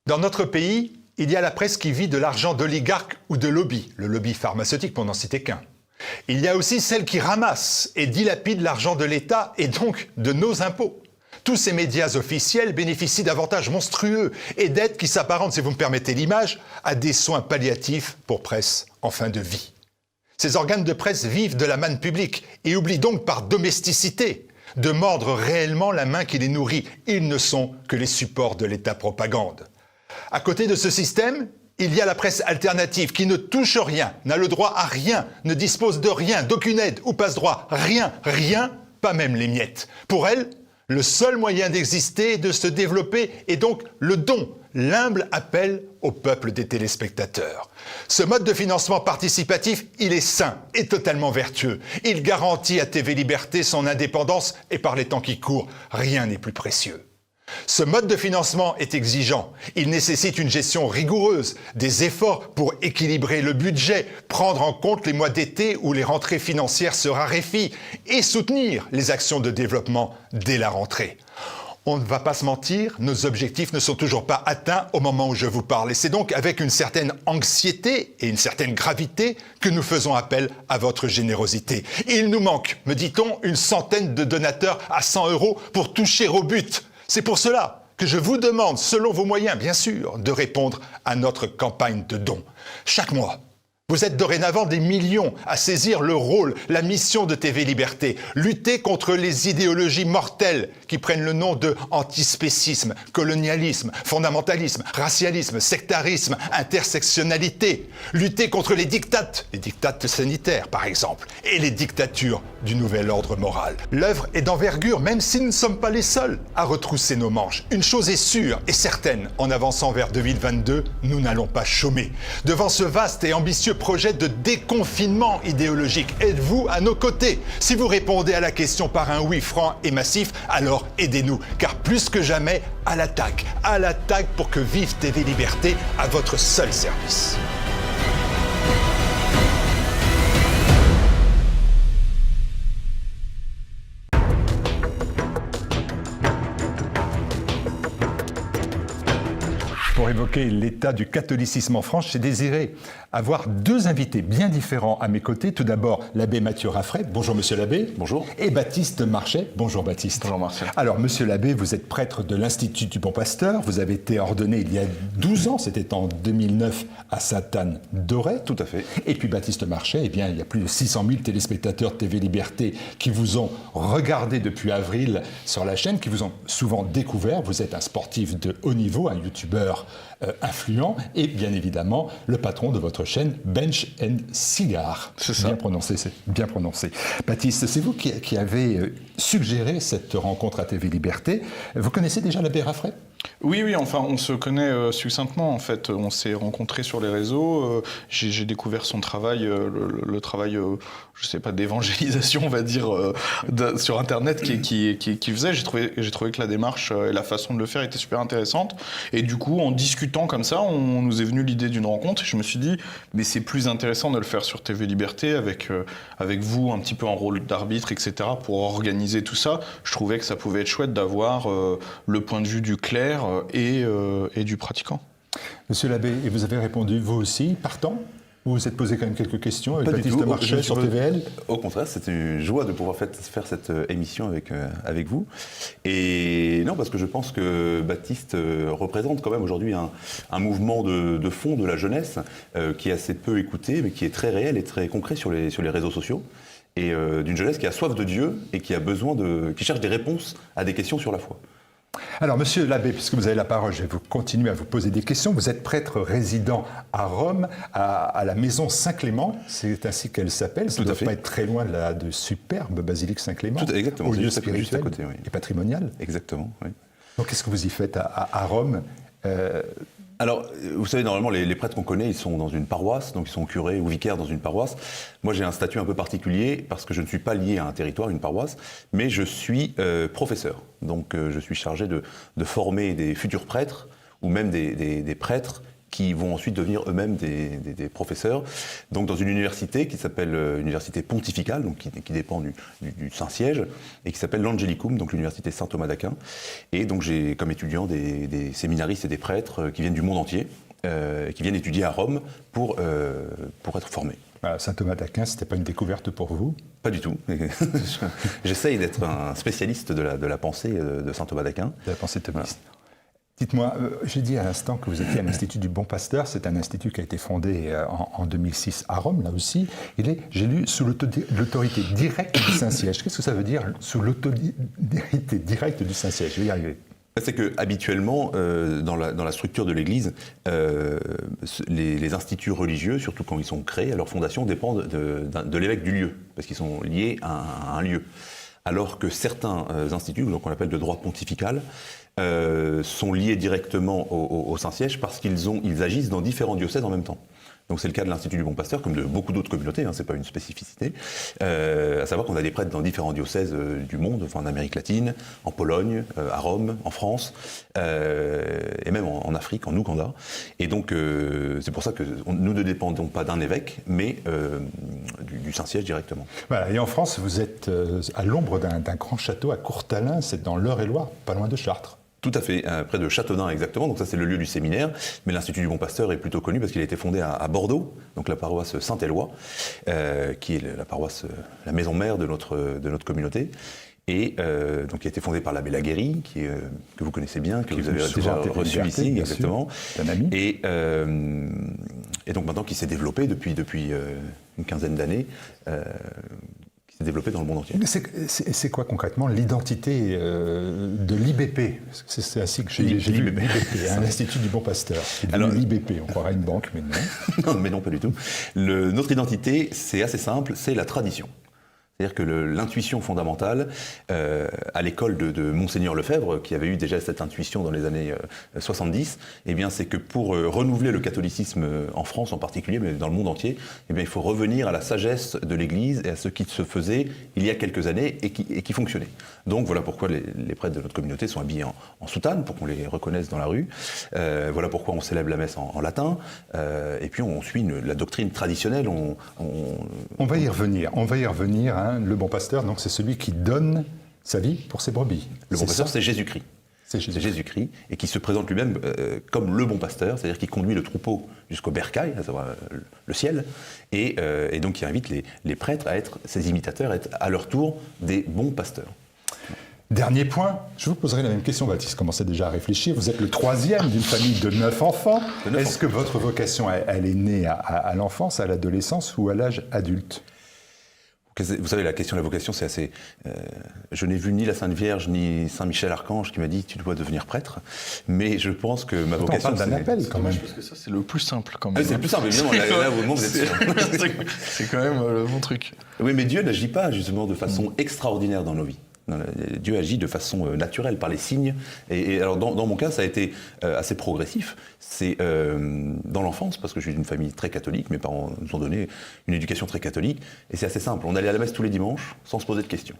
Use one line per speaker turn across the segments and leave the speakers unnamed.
Dans notre pays, il y a la presse qui vit de l'argent d'oligarques ou de lobbies, le lobby pharmaceutique pour n'en citer qu'un. Il y a aussi celle qui ramasse et dilapide l'argent de l'État et donc de nos impôts. Tous ces médias officiels bénéficient d'avantages monstrueux et d'aides qui s'apparentent, si vous me permettez l'image, à des soins palliatifs pour presse en fin de vie. Ces organes de presse vivent de la manne publique et oublient donc par domesticité de mordre réellement la main qui les nourrit. Ils ne sont que les supports de l'État-propagande. À côté de ce système, il y a la presse alternative qui ne touche rien, n'a le droit à rien, ne dispose de rien, d'aucune aide ou passe-droit, rien, pas même les miettes. Pour elle, le seul moyen d'exister et de se développer est donc le don, l'humble appel au peuple des téléspectateurs. Ce mode de financement participatif, il est sain et totalement vertueux. Il garantit à TV Liberté son indépendance et par les temps qui courent, rien n'est plus précieux. Ce mode de financement est exigeant. Il nécessite une gestion rigoureuse, des efforts pour équilibrer le budget, prendre en compte les mois d'été où les rentrées financières se raréfient et soutenir les actions de développement dès la rentrée. On ne va pas se mentir, nos objectifs ne sont toujours pas atteints au moment où je vous parle. Et c'est donc avec une certaine anxiété et une certaine gravité que nous faisons appel à votre générosité. Il nous manque, me dit-on, une centaine de donateurs à 100 € pour toucher au but. C'est pour cela que je vous demande, selon vos moyens bien sûr, de répondre à notre campagne de dons. Chaque mois, vous êtes dorénavant des millions à saisir le rôle, la mission de TV Liberté, lutter contre les idéologies mortelles qui prennent le nom de antispécisme, colonialisme, fondamentalisme, racialisme, sectarisme, intersectionnalité, lutter contre les dictates sanitaires par exemple, et les dictatures du nouvel ordre moral. L'œuvre est d'envergure, même si nous ne sommes pas les seuls à retrousser nos manches. Une chose est sûre et certaine, en avançant vers 2022, nous n'allons pas chômer. Devant ce vaste et ambitieux projet de déconfinement idéologique, êtes-vous à nos côtés? Si vous répondez à la question par un oui franc et massif, alors aidez-nous, car plus que jamais, à l'attaque pour que vive TV Liberté à votre seul service. Pour évoquer l'état du catholicisme en France, j'ai désiré avoir deux invités bien différents à mes côtés. Tout d'abord, l'abbé Mathieu Raffray. Bonjour, monsieur l'abbé.
Bonjour.
Et Baptiste Marchais. Bonjour, Baptiste.
Bonjour, Marcel.
Alors, monsieur l'abbé, vous êtes prêtre de l'Institut du Bon Pasteur. Vous avez été ordonné il y a 12 ans, c'était en 2009, à Sainte-Anne-d'Auray.
Tout à fait.
Et puis, Baptiste Marchais, eh bien, il y a plus de 600 000 téléspectateurs de TV Liberté qui vous ont regardé depuis avril sur la chaîne, qui vous ont souvent découvert. Vous êtes un sportif de haut niveau, un youtubeur influent et bien évidemment le patron de votre chaîne Bench and Cigar.
C'est ça.
Bien prononcé, c'est bien prononcé. Baptiste, c'est vous qui avez suggéré cette rencontre à TV Liberté. Vous connaissez déjà l'abbé Raffray ?
Oui, enfin, on se connaît succinctement, en fait. On s'est rencontrés sur les réseaux. J'ai découvert son travail, le travail, je sais pas, d'évangélisation, on va dire, sur Internet qu'il faisait. J'ai trouvé que la démarche et la façon de le faire était super intéressante. Et du coup, en discutant comme ça, on nous est venu l'idée d'une rencontre. Et je me suis dit, mais c'est plus intéressant de le faire sur TV Liberté, avec vous, un petit peu en rôle d'arbitre, etc., pour organiser tout ça. Je trouvais que ça pouvait être chouette d'avoir le point de vue du clerc et du pratiquant.
Monsieur l'abbé, et vous avez répondu, vous aussi, partant ? Vous vous êtes posé quand même quelques questions avec Baptiste Marchais sur TVL ?
Au contraire, c'était une joie de pouvoir faire cette émission avec vous. Et non, parce que je pense que Baptiste représente quand même aujourd'hui un mouvement de fond de la jeunesse qui est assez peu écouté, mais qui est très réel et très concret sur les réseaux sociaux. Et d'une jeunesse qui a soif de Dieu et qui a besoin qui cherche des réponses à des questions sur la foi.
Alors, monsieur l'abbé, puisque vous avez la parole, je vais continuer à vous poser des questions. Vous êtes prêtre résident à Rome, à la maison Saint-Clément, c'est ainsi qu'elle s'appelle. Ça ne doit pas être très loin de superbe basilique Saint-Clément.
Exactement,
au lieu
juste à côté, oui.
Et patrimonial.
Exactement, oui.
Donc, qu'est-ce que vous y faites à Rome
Alors, vous savez, normalement, les prêtres qu'on connaît, ils sont dans une paroisse, donc ils sont curés ou vicaires dans une paroisse. Moi, j'ai un statut un peu particulier parce que je ne suis pas lié à un territoire, une paroisse, mais je suis professeur. Donc, je suis chargé de former des futurs prêtres ou même des prêtres qui vont ensuite devenir eux-mêmes des professeurs. Donc dans une université qui s'appelle Université pontificale, donc qui dépend du Saint-Siège, et qui s'appelle l'Angelicum, donc l'Université Saint-Thomas d'Aquin. Et donc j'ai comme étudiants des séminaristes et des prêtres qui viennent du monde entier, qui viennent étudier à Rome pour être formés.
Saint Thomas d'Aquin, c'était pas une découverte pour vous?
Pas du tout. J'essaye d'être un spécialiste de la pensée de Saint Thomas d'Aquin.
De la pensée thomiste.
Voilà.
Dites-moi, j'ai dit à l'instant que vous étiez à l'Institut du Bon Pasteur. C'est un institut qui a été fondé en 2006 à Rome, là aussi. Il est, j'ai lu, sous l'autorité directe du Saint-Siège. Qu'est-ce que ça veut dire, sous l'autorité directe du Saint-Siège? Je vais y arriver.
C'est que habituellement, dans la structure de l'Église, les instituts religieux, surtout quand ils sont créés, à leur fondation, dépendent de l'évêque du lieu, parce qu'ils sont liés à un lieu. Alors que certains instituts, donc on appelle de droit pontifical, sont liés directement au Saint-Siège parce qu'ils agissent dans différents diocèses en même temps. Donc c'est le cas de l'Institut du Bon Pasteur, comme de beaucoup d'autres communautés, c'est pas une spécificité. À savoir qu'on a des prêtres dans différents diocèses du monde, enfin en Amérique latine, en Pologne, à Rome, en France, et même en Afrique, en Ouganda. Et donc c'est pour ça que nous ne dépendons pas d'un évêque, mais du Saint-Siège directement.
Voilà, et en France, vous êtes à l'ombre d'un grand château à Courtalin, c'est dans l'Eure-et-Loire, pas loin de Chartres.
Tout à fait, près de Châteaudun exactement, donc ça c'est le lieu du séminaire, mais l'Institut du Bon Pasteur est plutôt connu parce qu'il a été fondé à Bordeaux, donc la paroisse Saint-Éloi, qui est la maison mère de notre communauté, et donc qui a été fondé par l'abbé Laguérie, que vous connaissez bien, que vous avez déjà reçu ici, exactement,
un ami.
Et donc maintenant qui s'est développé depuis une quinzaine d'années, qui s'est développé dans le monde entier.
C'est quoi concrètement l'identité de l'IBP? C'est ainsi que j'ai vu l'IBP, l'Institut du Bon Pasteur. Alors l'IBP, on croirait une banque, mais non.
Non, mais non, pas du tout. Notre identité, c'est assez simple, c'est la tradition. C'est-à-dire que l'intuition fondamentale, à l'école de Monseigneur Lefebvre, qui avait eu déjà cette intuition dans les années 70, eh bien, c'est que pour renouveler le catholicisme en France en particulier, mais dans le monde entier, eh bien, il faut revenir à la sagesse de l'Église et à ce qui se faisait il y a quelques années et qui fonctionnait. Donc voilà pourquoi les prêtres de notre communauté sont habillés en soutane, pour qu'on les reconnaisse dans la rue. Voilà pourquoi on célèbre la messe en latin. Et puis on suit la doctrine traditionnelle.
On va y revenir. Le Bon Pasteur, donc, c'est celui qui donne sa vie pour ses brebis.
Le Bon Pasteur, c'est Jésus-Christ.
C'est
Jésus-Christ, et qui se présente lui-même comme le Bon Pasteur, c'est-à-dire qui conduit le troupeau jusqu'au bercail, à savoir le ciel, et donc qui invite les prêtres à être ses imitateurs, à être à leur tour des bons pasteurs.
Dernier point, je vous poserai la même question, Baptiste commençait déjà à réfléchir. Vous êtes le troisième d'une famille de 9 enfants. Est-ce que votre vocation, elle est née à l'enfance, à l'adolescence ou à l'âge adulte ?
Vous savez, la question de la vocation, c'est assez... je n'ai vu ni la Sainte Vierge, ni Saint Michel Archange qui m'a dit « tu dois devenir prêtre ». Mais je pense que ma vocation...
On parle d'un appel, quand même.
Parce que ça, c'est le plus simple, quand même.
Ah, c'est le plus simple, évidemment. Là, au moment, vous êtes sûr.
C'est quand même le bon truc.
Oui, mais Dieu n'agit pas, justement, de façon extraordinaire dans nos vies. Dieu agit de façon naturelle, par les signes. Et alors, dans mon cas, ça a été assez progressif. C'est dans l'enfance, parce que je suis d'une famille très catholique, mes parents nous ont donné une éducation très catholique, et c'est assez simple. On allait à la messe tous les dimanches, sans se poser de questions.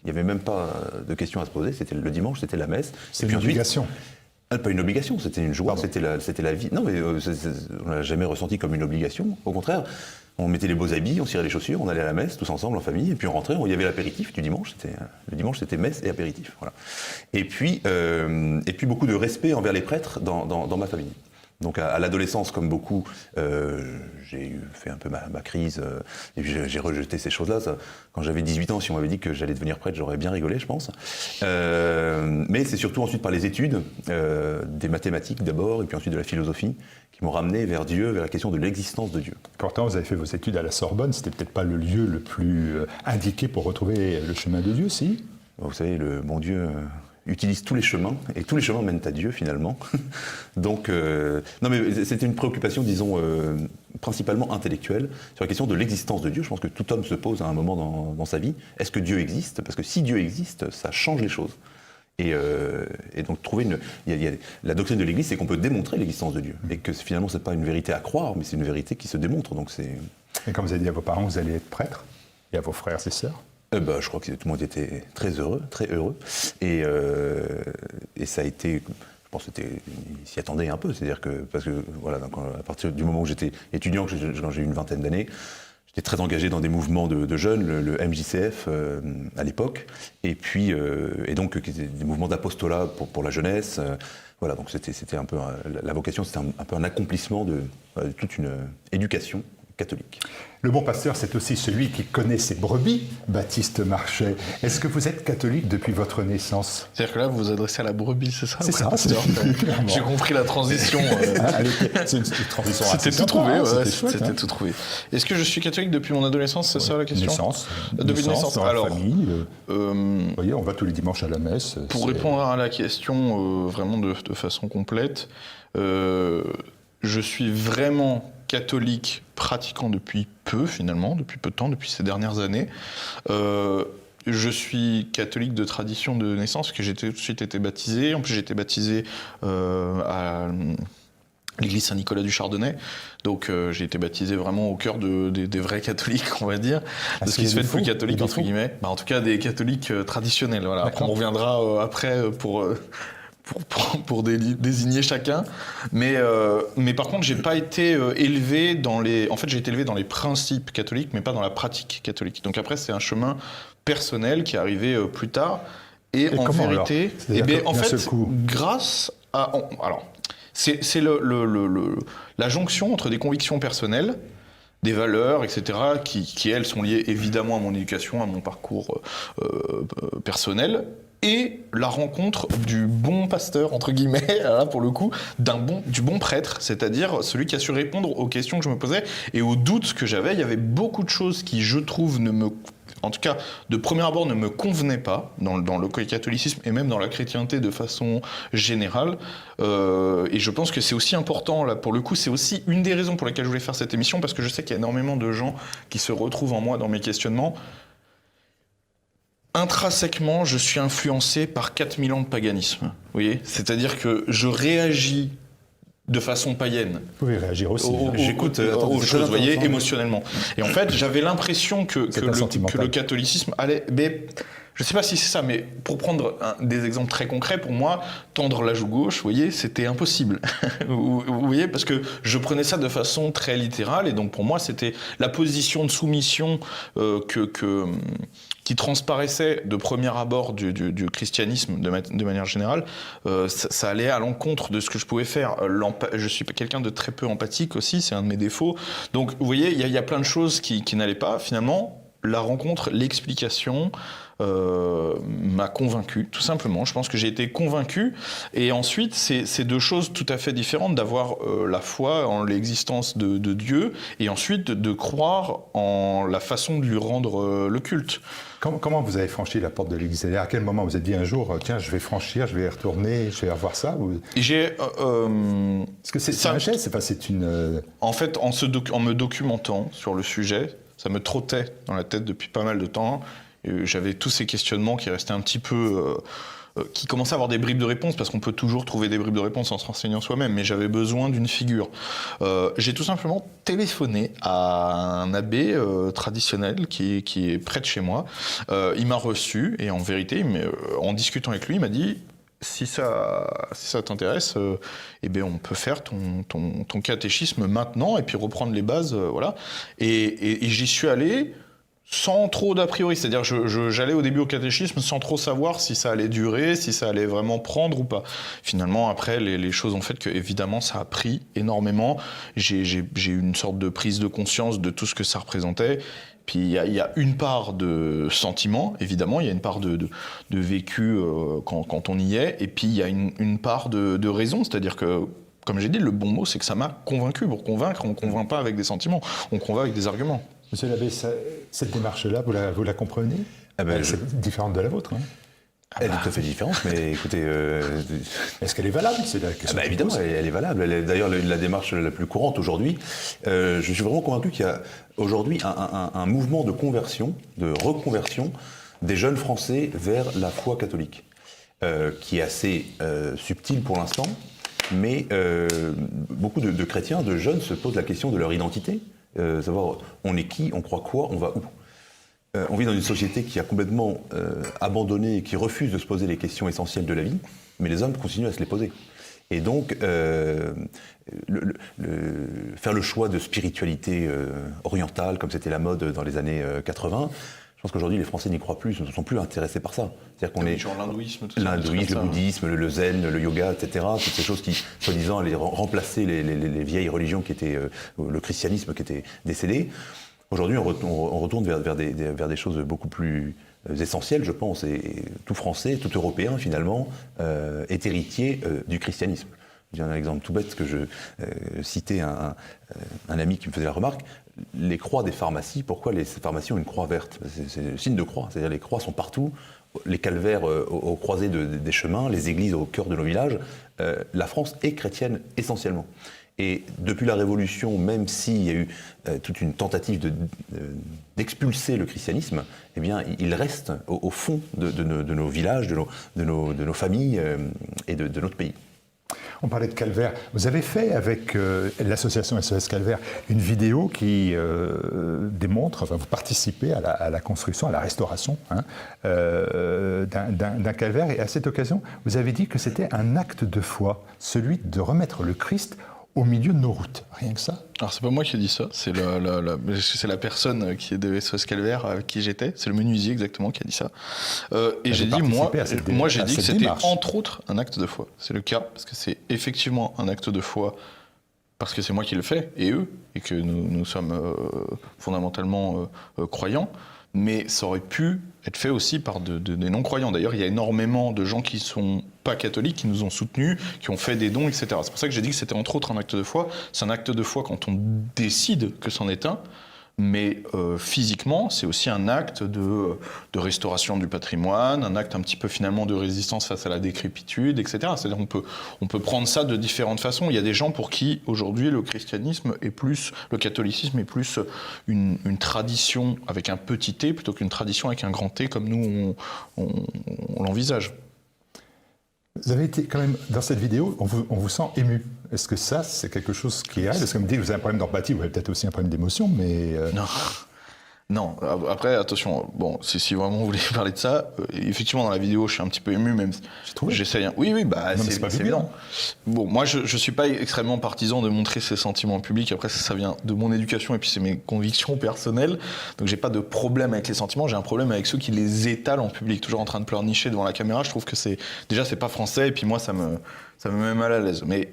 Il n'y avait même pas de questions à se poser, c'était le dimanche, c'était la messe.
C'est une obligation.
Pas une obligation, c'était une joie, c'était la vie. Non, mais on l'a jamais ressenti comme une obligation, au contraire. On mettait les beaux habits, on cirait les chaussures, on allait à la messe tous ensemble en famille, et puis on rentrait, il y avait l'apéritif du dimanche. Le dimanche, c'était messe et apéritif. Voilà. Et puis beaucoup de respect envers les prêtres dans ma famille. Donc à l'adolescence, comme beaucoup, j'ai fait un peu ma crise, et puis j'ai rejeté ces choses-là. Quand j'avais 18 ans, si on m'avait dit que j'allais devenir prêtre, j'aurais bien rigolé, je pense. Mais c'est surtout ensuite par les études, des mathématiques d'abord, et puis ensuite de la philosophie, qui m'ont ramené vers Dieu, vers la question de l'existence de Dieu.
Pourtant, vous avez fait vos études à la Sorbonne, c'était peut-être pas le lieu le plus indiqué pour retrouver le chemin de Dieu, si ?
Vous savez, le bon Dieu utilise tous les chemins, et tous les chemins mènent à Dieu, finalement. Donc, non, mais c'était une préoccupation, disons, principalement intellectuelle, sur la question de l'existence de Dieu. Je pense que tout homme se pose à un moment dans sa vie. Est-ce que Dieu existe ? Parce que si Dieu existe, ça change les choses. Et donc, la doctrine de l'Église, c'est qu'on peut démontrer l'existence de Dieu. Et que finalement, c'est pas une vérité à croire, mais c'est une vérité qui se démontre. Donc
Et comme vous avez dit à vos parents, vous allez être prêtre, et à vos frères et sœurs ?
Je crois que tout le monde était très heureux. Et ça a été, je pense qu'ils s'y attendaient un peu. C'est-à-dire que, parce que voilà, donc, à partir du moment où j'étais étudiant, quand j'ai eu une vingtaine d'années, j'étais très engagé dans des mouvements de jeunes, le MJCF à l'époque, et puis et donc des mouvements d'apostolat pour la jeunesse. Voilà, donc c'était un peu la vocation, c'était un peu un accomplissement de toute une éducation catholique.
Le bon pasteur, c'est aussi celui qui connaît ses brebis, Baptiste Marchais. Est-ce que vous êtes catholique depuis votre naissance?
C'est-à-dire que là, vous vous adressez à la brebis, c'est ça?
C'est ça, clairement.
J'ai compris la transition.
C'est une transition assez
C'était tout
sympa,
trouvé,
hein,
ouais,
c'était chouette,
c'était
hein.
tout trouvé. Est-ce que je suis catholique depuis mon adolescence, c'est ça la question? Depuis naissance.
Dans la
Alors,
famille. Vous voyez, on va tous les dimanches à la messe.
pour répondre à la question vraiment de façon complète, je suis vraiment catholique pratiquant depuis peu, finalement, depuis peu de temps, depuis ces dernières années. Je suis catholique de tradition de naissance, parce que j'ai tout de suite été baptisé. En plus, j'ai été baptisé à l'église Saint-Nicolas du Chardonnay. Donc, j'ai été baptisé vraiment au cœur des vrais catholiques, on va dire, de ce qui se fait de plus catholique, entre guillemets. Bah, en tout cas, des catholiques traditionnels. Voilà. Après, on reviendra après pour désigner chacun. Mais par contre, j'ai pas été élevé dans les... En fait, j'ai été élevé dans les principes catholiques, mais pas dans la pratique catholique. Donc après, c'est un chemin personnel qui est arrivé plus tard. Et en vérité, en fait, grâce à... Alors, c'est la jonction entre des convictions personnelles, des valeurs, etc., qui, elles, sont liées évidemment à mon éducation, à mon parcours personnel, et la rencontre du bon pasteur, entre guillemets, là pour le coup, du bon prêtre, c'est-à-dire celui qui a su répondre aux questions que je me posais et aux doutes que j'avais. Il y avait beaucoup de choses qui, je trouve, en tout cas, de premier abord, ne me convenaient pas dans le catholicisme et même dans la chrétienté de façon générale. Et je pense que c'est aussi important, là, pour le coup, c'est aussi une des raisons pour lesquelles je voulais faire cette émission, parce que je sais qu'il y a énormément de gens qui se retrouvent en moi dans mes questionnements. Intrinsèquement, je suis influencé par 4000 ans de paganisme. Vous voyez ? C'est-à-dire que je réagis de façon païenne.
Vous pouvez réagir aussi.
J'écoute
aux choses, vous voyez, émotionnellement. Et en fait, j'avais l'impression que le catholicisme allait... Mais, je ne sais pas si c'est ça, mais pour prendre des exemples très concrets, pour moi, tendre la joue gauche, vous voyez, c'était impossible. Vous voyez, parce que je prenais ça de façon très littérale, et donc pour moi, c'était la position de soumission qui transparaissait de premier abord du christianisme de manière générale. Ça allait à l'encontre de ce que je pouvais faire. Je suis quelqu'un de très peu empathique aussi, c'est un de mes défauts. Donc, vous voyez, il y a plein de choses qui n'allaient pas. Finalement, la rencontre, l'explication m'a convaincu, tout simplement. Je pense que j'ai été convaincu. Et ensuite, c'est deux choses tout à fait différentes, d'avoir la foi en l'existence de Dieu et ensuite de croire en la façon de lui rendre le culte.
Comment vous avez franchi la porte de l'église? À quel moment vous vous êtes dit un jour, tiens, je vais franchir, je vais y retourner, je vais revoir ça Parce que c'est un geste, c'est une...
En fait, en me documentant sur le sujet, ça me trottait dans la tête depuis pas mal de temps. J'avais tous ces questionnements qui restaient un petit peu... qui commençaient à avoir des bribes de réponse, parce qu'on peut toujours trouver des bribes de réponse en se renseignant soi-même, mais j'avais besoin d'une figure. J'ai tout simplement téléphoné à un abbé traditionnel qui est près de chez moi. Il m'a reçu, et en vérité, en discutant avec lui, il m'a dit... Si ça t'intéresse, on peut faire ton catéchisme maintenant et puis reprendre les bases, voilà. Et j'y suis allé sans trop d'a priori, c'est-à-dire j'allais au début au catéchisme sans trop savoir si ça allait durer, si ça allait vraiment prendre ou pas. Finalement, après, les choses ont fait que, évidemment, ça a pris énormément. J'ai eu une sorte de prise de conscience de tout ce que ça représentait. Puis il y a une part de sentiment, évidemment, il y a une part de vécu quand on y est, et puis il y a une part de raison, c'est-à-dire que, comme j'ai dit, le bon mot, c'est que ça m'a convaincu. Pour convaincre, on ne convainc pas avec des sentiments, on convainc avec des arguments.
Monsieur l'abbé, cette démarche-là, vous la comprenez? C'est différente de la vôtre, hein?
Elle est tout à fait différente, mais écoutez...
Est-ce qu'elle est valable? C'est la question.
Évidemment, elle est valable. Elle est d'ailleurs la démarche la plus courante aujourd'hui. Je suis vraiment convaincu qu'il y a aujourd'hui un mouvement de conversion, de reconversion des jeunes Français vers la foi catholique, qui est assez subtil pour l'instant, mais beaucoup de chrétiens, de jeunes, se posent la question de leur identité, savoir on est qui, on croit quoi, on va où. On vit dans une société qui a complètement abandonné et qui refuse de se poser les questions essentielles de la vie, mais les hommes continuent à se les poser. Et donc, faire le choix de spiritualité orientale, comme c'était la mode dans les années 80, je pense qu'aujourd'hui, les Français n'y croient plus, ne sont plus intéressés par ça. C'est-à-dire qu'on est
genre l'hindouisme,
le bouddhisme, le zen, le yoga, etc. Toutes ces choses qui, soi-disant, allaient remplacer les vieilles religions qui étaient, le christianisme qui était décédé. Aujourd'hui, on retourne vers des choses beaucoup plus essentielles, je pense, et tout Français, tout Européen, finalement, est héritier du christianisme. J'ai un exemple tout bête que je citais un ami qui me faisait la remarque. Les croix des pharmacies, pourquoi les pharmacies ont une croix verte? C'est le signe de croix, c'est-à-dire les croix sont partout, les calvaires aux croisées des chemins, les églises au cœur de nos villages. La France est chrétienne essentiellement. Et depuis la Révolution, même s'il y a eu toute une tentative d'expulser le christianisme, eh bien, il reste au fond de nos villages, de nos familles et de notre pays.
On parlait de calvaire. Vous avez fait avec l'association SOS Calvaire une vidéo qui démontre, enfin vous participez à la construction, à la restauration d'un calvaire. Et à cette occasion, vous avez dit que c'était un acte de foi, celui de remettre le Christ au milieu de nos routes. Rien que ça.
Alors c'est pas moi qui ai dit ça, c'est la personne qui est de SOS Calvaire avec qui j'étais, c'est le menuisier exactement qui a dit ça. Et j'ai dit, moi j'ai dit que c'était entre autres un acte de foi. C'est le cas, parce que c'est effectivement un acte de foi, parce que c'est moi qui le fais, et eux, et que nous sommes fondamentalement croyants. Mais ça aurait pu être fait aussi par des non-croyants. D'ailleurs, il y a énormément de gens qui ne sont pas catholiques, qui nous ont soutenus, qui ont fait des dons, etc. C'est pour ça que j'ai dit que c'était entre autres un acte de foi. C'est un acte de foi quand on décide que c'en est un, mais physiquement, c'est aussi un acte de restauration du patrimoine, un acte un petit peu finalement de résistance face à la décrépitude, etc. C'est-à-dire on peut prendre ça de différentes façons. Il y a des gens pour qui aujourd'hui le catholicisme est plus une tradition avec un petit t plutôt qu'une tradition avec un grand T comme nous on l'envisage.
Vous avez été quand même, dans cette vidéo, on vous sent ému. Est-ce que ça, c'est quelque chose qui est réel? Parce que vous me dites que vous avez un problème d'empathie, vous avez peut-être aussi un problème d'émotion, mais...
Non, après, attention, bon, si vraiment vous voulez parler de ça, effectivement, dans la vidéo, je suis un petit peu ému, même si j'essaye... Oui, bah, c'est évident. Bon, moi, je suis pas extrêmement partisan de montrer ses sentiments en public. Après, ça vient de mon éducation et puis c'est mes convictions personnelles. Donc, j'ai pas de problème avec les sentiments. J'ai un problème avec ceux qui les étalent en public, toujours en train de pleurnicher devant la caméra. Je trouve que c'est pas français et puis moi, ça me met mal à l'aise. Mais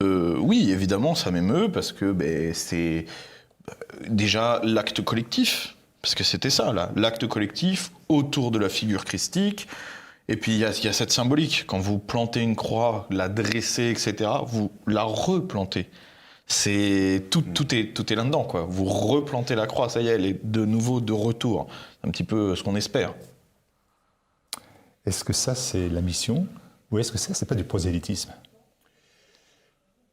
oui, évidemment, ça m'émeut parce que c'est... Déjà, l'acte collectif, parce que c'était ça, là, l'acte collectif autour de la figure christique, et puis il y a cette symbolique. Quand vous plantez une croix, la dressez, etc., vous la replantez. Tout est là-dedans, quoi. Vous replantez la croix, ça y est, elle est de nouveau de retour. C'est un petit peu ce qu'on espère.
Est-ce que ça, c'est la mission, ou est-ce que ça, c'est pas du prosélytisme?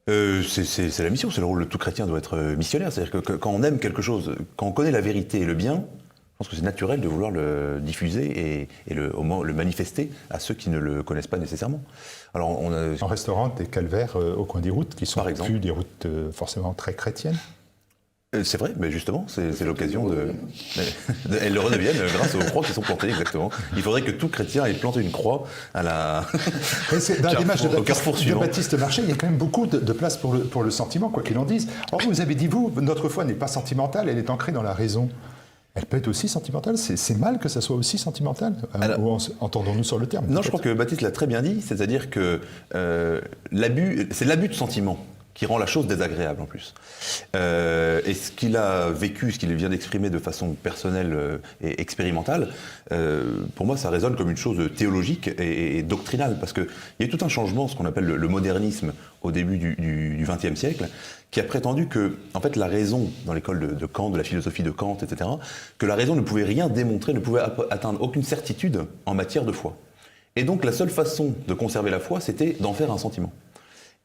C'est la mission, c'est le rôle de tout chrétien doit être missionnaire. C'est-à-dire que quand on aime quelque chose, quand on connaît la vérité et le bien, je pense que c'est naturel de vouloir le diffuser et le manifester à ceux qui ne le connaissent pas nécessairement. Alors,
en restaurant des calvaires au coin des routes, qui sont plus des routes forcément très chrétiennes.
C'est vrai, mais justement, c'est l'occasion elles le redeviennent grâce aux croix qui sont plantées, exactement. Il faudrait que tout chrétien ait planté une croix à la...
Dans l'image de Baptiste Marchais, il y a quand même beaucoup de place pour le sentiment, quoi qu'il en dise. Or, vous avez dit, notre foi n'est pas sentimentale, elle est ancrée dans la raison. Elle peut être aussi sentimentale. C'est mal que ça soit aussi sentimental. Entendons-nous sur le terme.
Non, je crois que Baptiste l'a très bien dit, c'est-à-dire que c'est l'abus de sentiment qui rend la chose désagréable en plus. Et ce qu'il a vécu, ce qu'il vient d'exprimer de façon personnelle et expérimentale, pour moi ça résonne comme une chose théologique et doctrinale, parce qu'il y a eu tout un changement, ce qu'on appelle le modernisme au début du XXe siècle, qui a prétendu que, en fait, la raison, dans l'école de Kant, de la philosophie de Kant, etc., que la raison ne pouvait rien démontrer, ne pouvait atteindre aucune certitude en matière de foi. Et donc la seule façon de conserver la foi, c'était d'en faire un sentiment.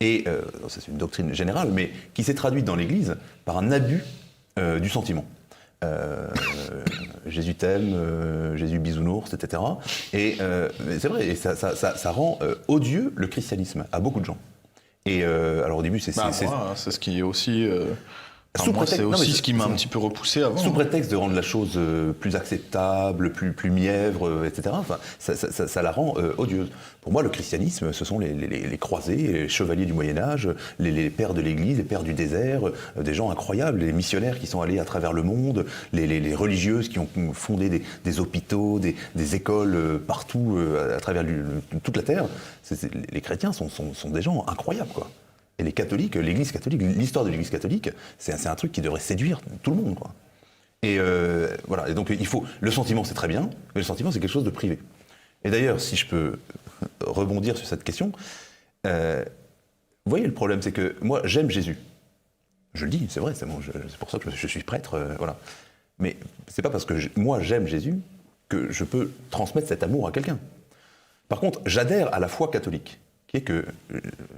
Et c'est une doctrine générale, mais qui s'est traduite dans l'Église par un abus du sentiment. Jésus t'aime, Jésus bisounours, etc. Et c'est vrai, et ça rend odieux le christianisme à beaucoup de gens. Et alors au début, c'est
ce qui est aussi... Enfin, moi, c'est aussi ce qui m'a un petit peu repoussé avant.
Sous prétexte de rendre la chose plus acceptable, plus mièvre, etc. Enfin, ça la rend odieuse. Pour moi, le christianisme, ce sont les croisés, les chevaliers du Moyen-Âge, les pères de l'Église, les pères du désert, des gens incroyables, les missionnaires qui sont allés à travers le monde, les religieuses qui ont fondé des hôpitaux, des écoles partout à travers toute la terre. Les chrétiens sont des gens incroyables, quoi. Et les catholiques, l'Église catholique, l'histoire de l'Église catholique, c'est un truc qui devrait séduire tout le monde, quoi. Et voilà. Et donc le sentiment, c'est très bien, mais le sentiment, c'est quelque chose de privé. Et d'ailleurs, si je peux rebondir sur cette question, vous voyez, le problème, c'est que moi, j'aime Jésus. Je le dis, c'est vrai, c'est pour ça que je suis prêtre, voilà. Mais c'est pas parce que moi, j'aime Jésus que je peux transmettre cet amour à quelqu'un. Par contre, j'adhère à la foi catholique, qui est que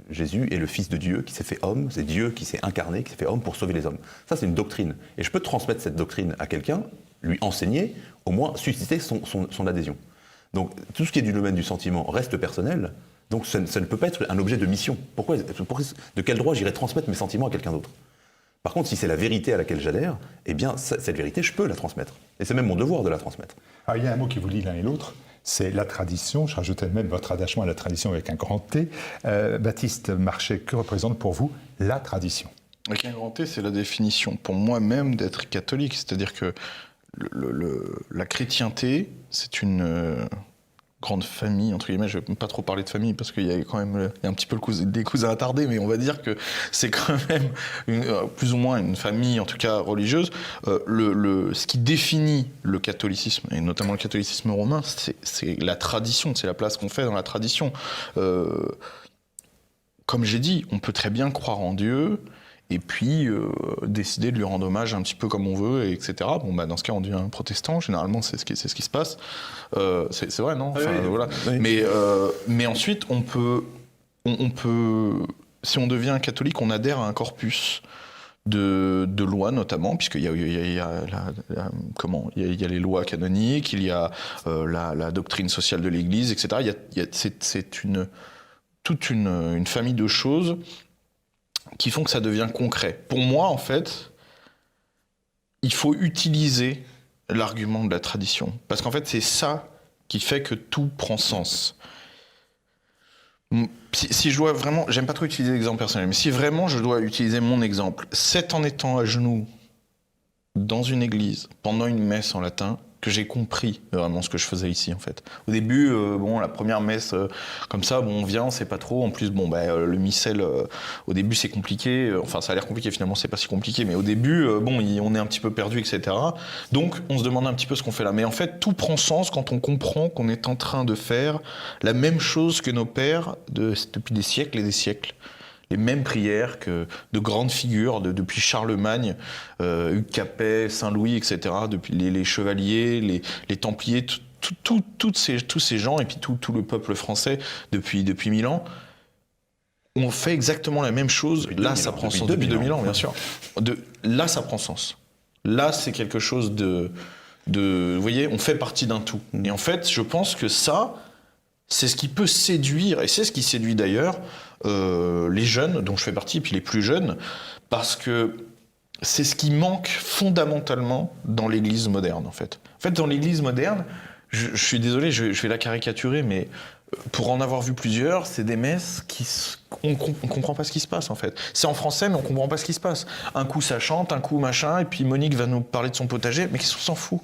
Jésus est le Fils de Dieu, qui s'est fait homme, c'est Dieu qui s'est incarné, qui s'est fait homme pour sauver les hommes. Ça, c'est une doctrine. Et je peux transmettre cette doctrine à quelqu'un, lui enseigner, au moins susciter son adhésion. Donc, tout ce qui est du domaine du sentiment reste personnel, donc ça ne peut pas être un objet de mission. De quel droit j'irais transmettre mes sentiments à quelqu'un d'autre ? Par contre, si c'est la vérité à laquelle j'adhère, eh bien, cette vérité, je peux la transmettre. Et c'est même mon devoir de la transmettre.
Alors, il y a un mot qui vous lie l'un et l'autre, c'est la tradition. Je rajoutais même votre attachement à la tradition avec un grand T. Baptiste Marchais, que représente pour vous la tradition ?
Avec un grand T, c'est la définition pour moi-même d'être catholique. C'est-à-dire que la chrétienté, c'est une grande famille, entre guillemets. Je ne vais pas trop parler de famille parce qu'il y a quand même un petit peu des cousins attardés, mais on va dire que c'est quand même plus ou moins une famille, en tout cas religieuse. Ce qui définit le catholicisme, et notamment le catholicisme romain, c'est la tradition, c'est la place qu'on fait dans la tradition. Comme j'ai dit, on peut très bien croire en Dieu, et puis décider de lui rendre hommage un petit peu comme on veut, etc. Bon, bah, dans ce cas, on devient un protestant, généralement, c'est ce qui se passe. C'est vrai, non ? Enfin,
oui,
voilà.
Oui.
Mais ensuite, on peut, si on devient catholique, on adhère à un corpus de lois, notamment, puisqu'il y a les lois canoniques, il y a la doctrine sociale de l'Église, etc. C'est toute une famille de choses qui font que ça devient concret. Pour moi, en fait, il faut utiliser l'argument de la tradition. Parce qu'en fait, c'est ça qui fait que tout prend sens. Si je dois vraiment... J'aime pas trop utiliser l'exemple personnel, mais si vraiment je dois utiliser mon exemple, c'est en étant à genoux dans une église, pendant une messe en latin, que j'ai compris vraiment ce que je faisais ici, en fait. Au début, la première messe, comme ça, on vient, on sait pas trop. En plus, le missel, au début, c'est compliqué. Enfin, ça a l'air compliqué, finalement, c'est pas si compliqué. Mais au début, on est un petit peu perdu, etc. Donc, on se demande un petit peu ce qu'on fait là. Mais en fait, tout prend sens quand on comprend qu'on est en train de faire la même chose que nos pères depuis des siècles et des siècles. Les mêmes prières que de grandes figures, depuis Charlemagne, Hugues Capet, Saint-Louis, etc., depuis les chevaliers, les templiers, tous ces gens, et puis tout le peuple français depuis 1000 ans, on fait exactement la même chose. Là, ça prend sens. Depuis 2000 ans, bien sûr. Là, ça prend sens. Là, c'est quelque chose de... Vous voyez, on fait partie d'un tout. Et en fait, je pense que ça, c'est ce qui peut séduire, et c'est ce qui séduit d'ailleurs les jeunes, dont je fais partie, et puis les plus jeunes, parce que c'est ce qui manque fondamentalement dans l'Église moderne, en fait. En fait, dans l'Église moderne, je suis désolé, je vais la caricaturer, mais pour en avoir vu plusieurs, c'est des messes on comprend pas ce qui se passe, en fait. C'est en français, mais on comprend pas ce qui se passe. Un coup, ça chante, un coup, machin, et puis Monique va nous parler de son potager, mais qu'est-ce qu'on s'en fout ?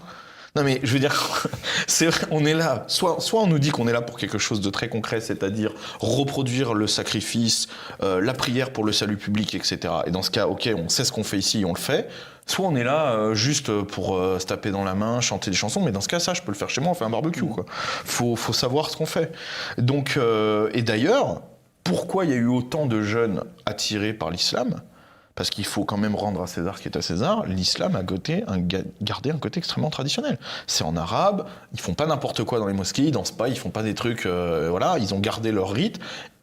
Non mais je veux dire, c'est vrai, on est là. Soit on nous dit qu'on est là pour quelque chose de très concret, c'est-à-dire reproduire le sacrifice, la prière pour le salut public, etc. Et dans ce cas, ok, on sait ce qu'on fait ici, on le fait. Soit on est là juste pour se taper dans la main, chanter des chansons, mais dans ce cas, ça, je peux le faire chez moi, on fait un barbecue, quoi. Faut savoir ce qu'on fait. Donc, et d'ailleurs, pourquoi il y a eu autant de jeunes attirés par l'islam ? Parce qu'il faut quand même rendre à César ce qui est à César, l'islam a gardé un côté extrêmement traditionnel. C'est en arabe, ils font pas n'importe quoi dans les mosquées, ils dansent pas, ils font pas des trucs, ils ont gardé leur rite.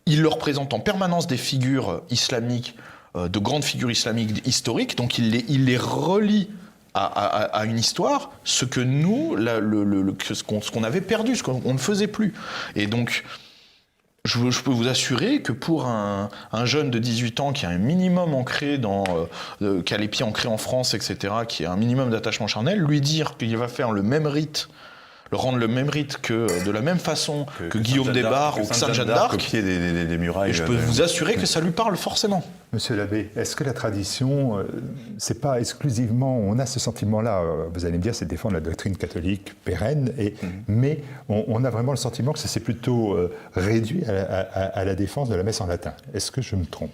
Ils leur présentent en permanence des figures islamiques, de grandes figures islamiques historiques, donc ils les relient à une histoire, ce que nous, ce qu'on avait perdu, ce qu'on ne faisait plus. Et donc, je peux vous assurer que pour un jeune de 18 ans qui a un minimum ancré qui a les pieds ancrés en France, etc., qui a un minimum d'attachement charnel, lui dire qu'il va faire le même rite, le rendre le même rite que de la même façon que Guillaume des Barres ou que Sainte Jeanne d'Arc,
au pied des murailles.
et je peux vous assurer que ça lui parle forcément.
Monsieur l'abbé, est-ce que la tradition, c'est pas exclusivement, on a ce sentiment-là, vous allez me dire, c'est défendre la doctrine catholique pérenne, mais on a vraiment le sentiment que ça s'est plutôt réduit à la défense de la messe en latin. Est-ce que je me trompe ?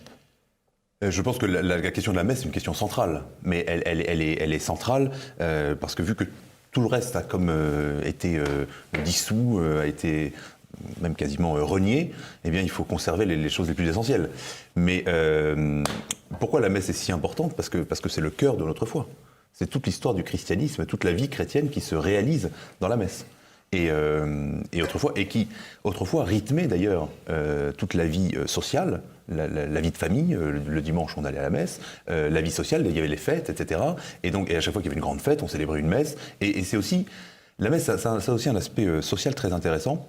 Je pense que la question de la messe est une question centrale, mais elle est centrale parce que vu que tout le reste a comme été dissous, a été même quasiment renié, eh bien il faut conserver les choses les plus essentielles. Mais pourquoi la messe est si importante ? Parce que c'est le cœur de notre foi. C'est toute l'histoire du christianisme, toute la vie chrétienne qui se réalise dans la messe. Et qui autrefois rythmait d'ailleurs toute la vie sociale, la vie de famille. Le dimanche, on allait à la messe. La vie sociale, il y avait les fêtes, etc. Et à chaque fois qu'il y avait une grande fête, on célébrait une messe. Et c'est aussi la messe, ça a aussi un aspect social très intéressant.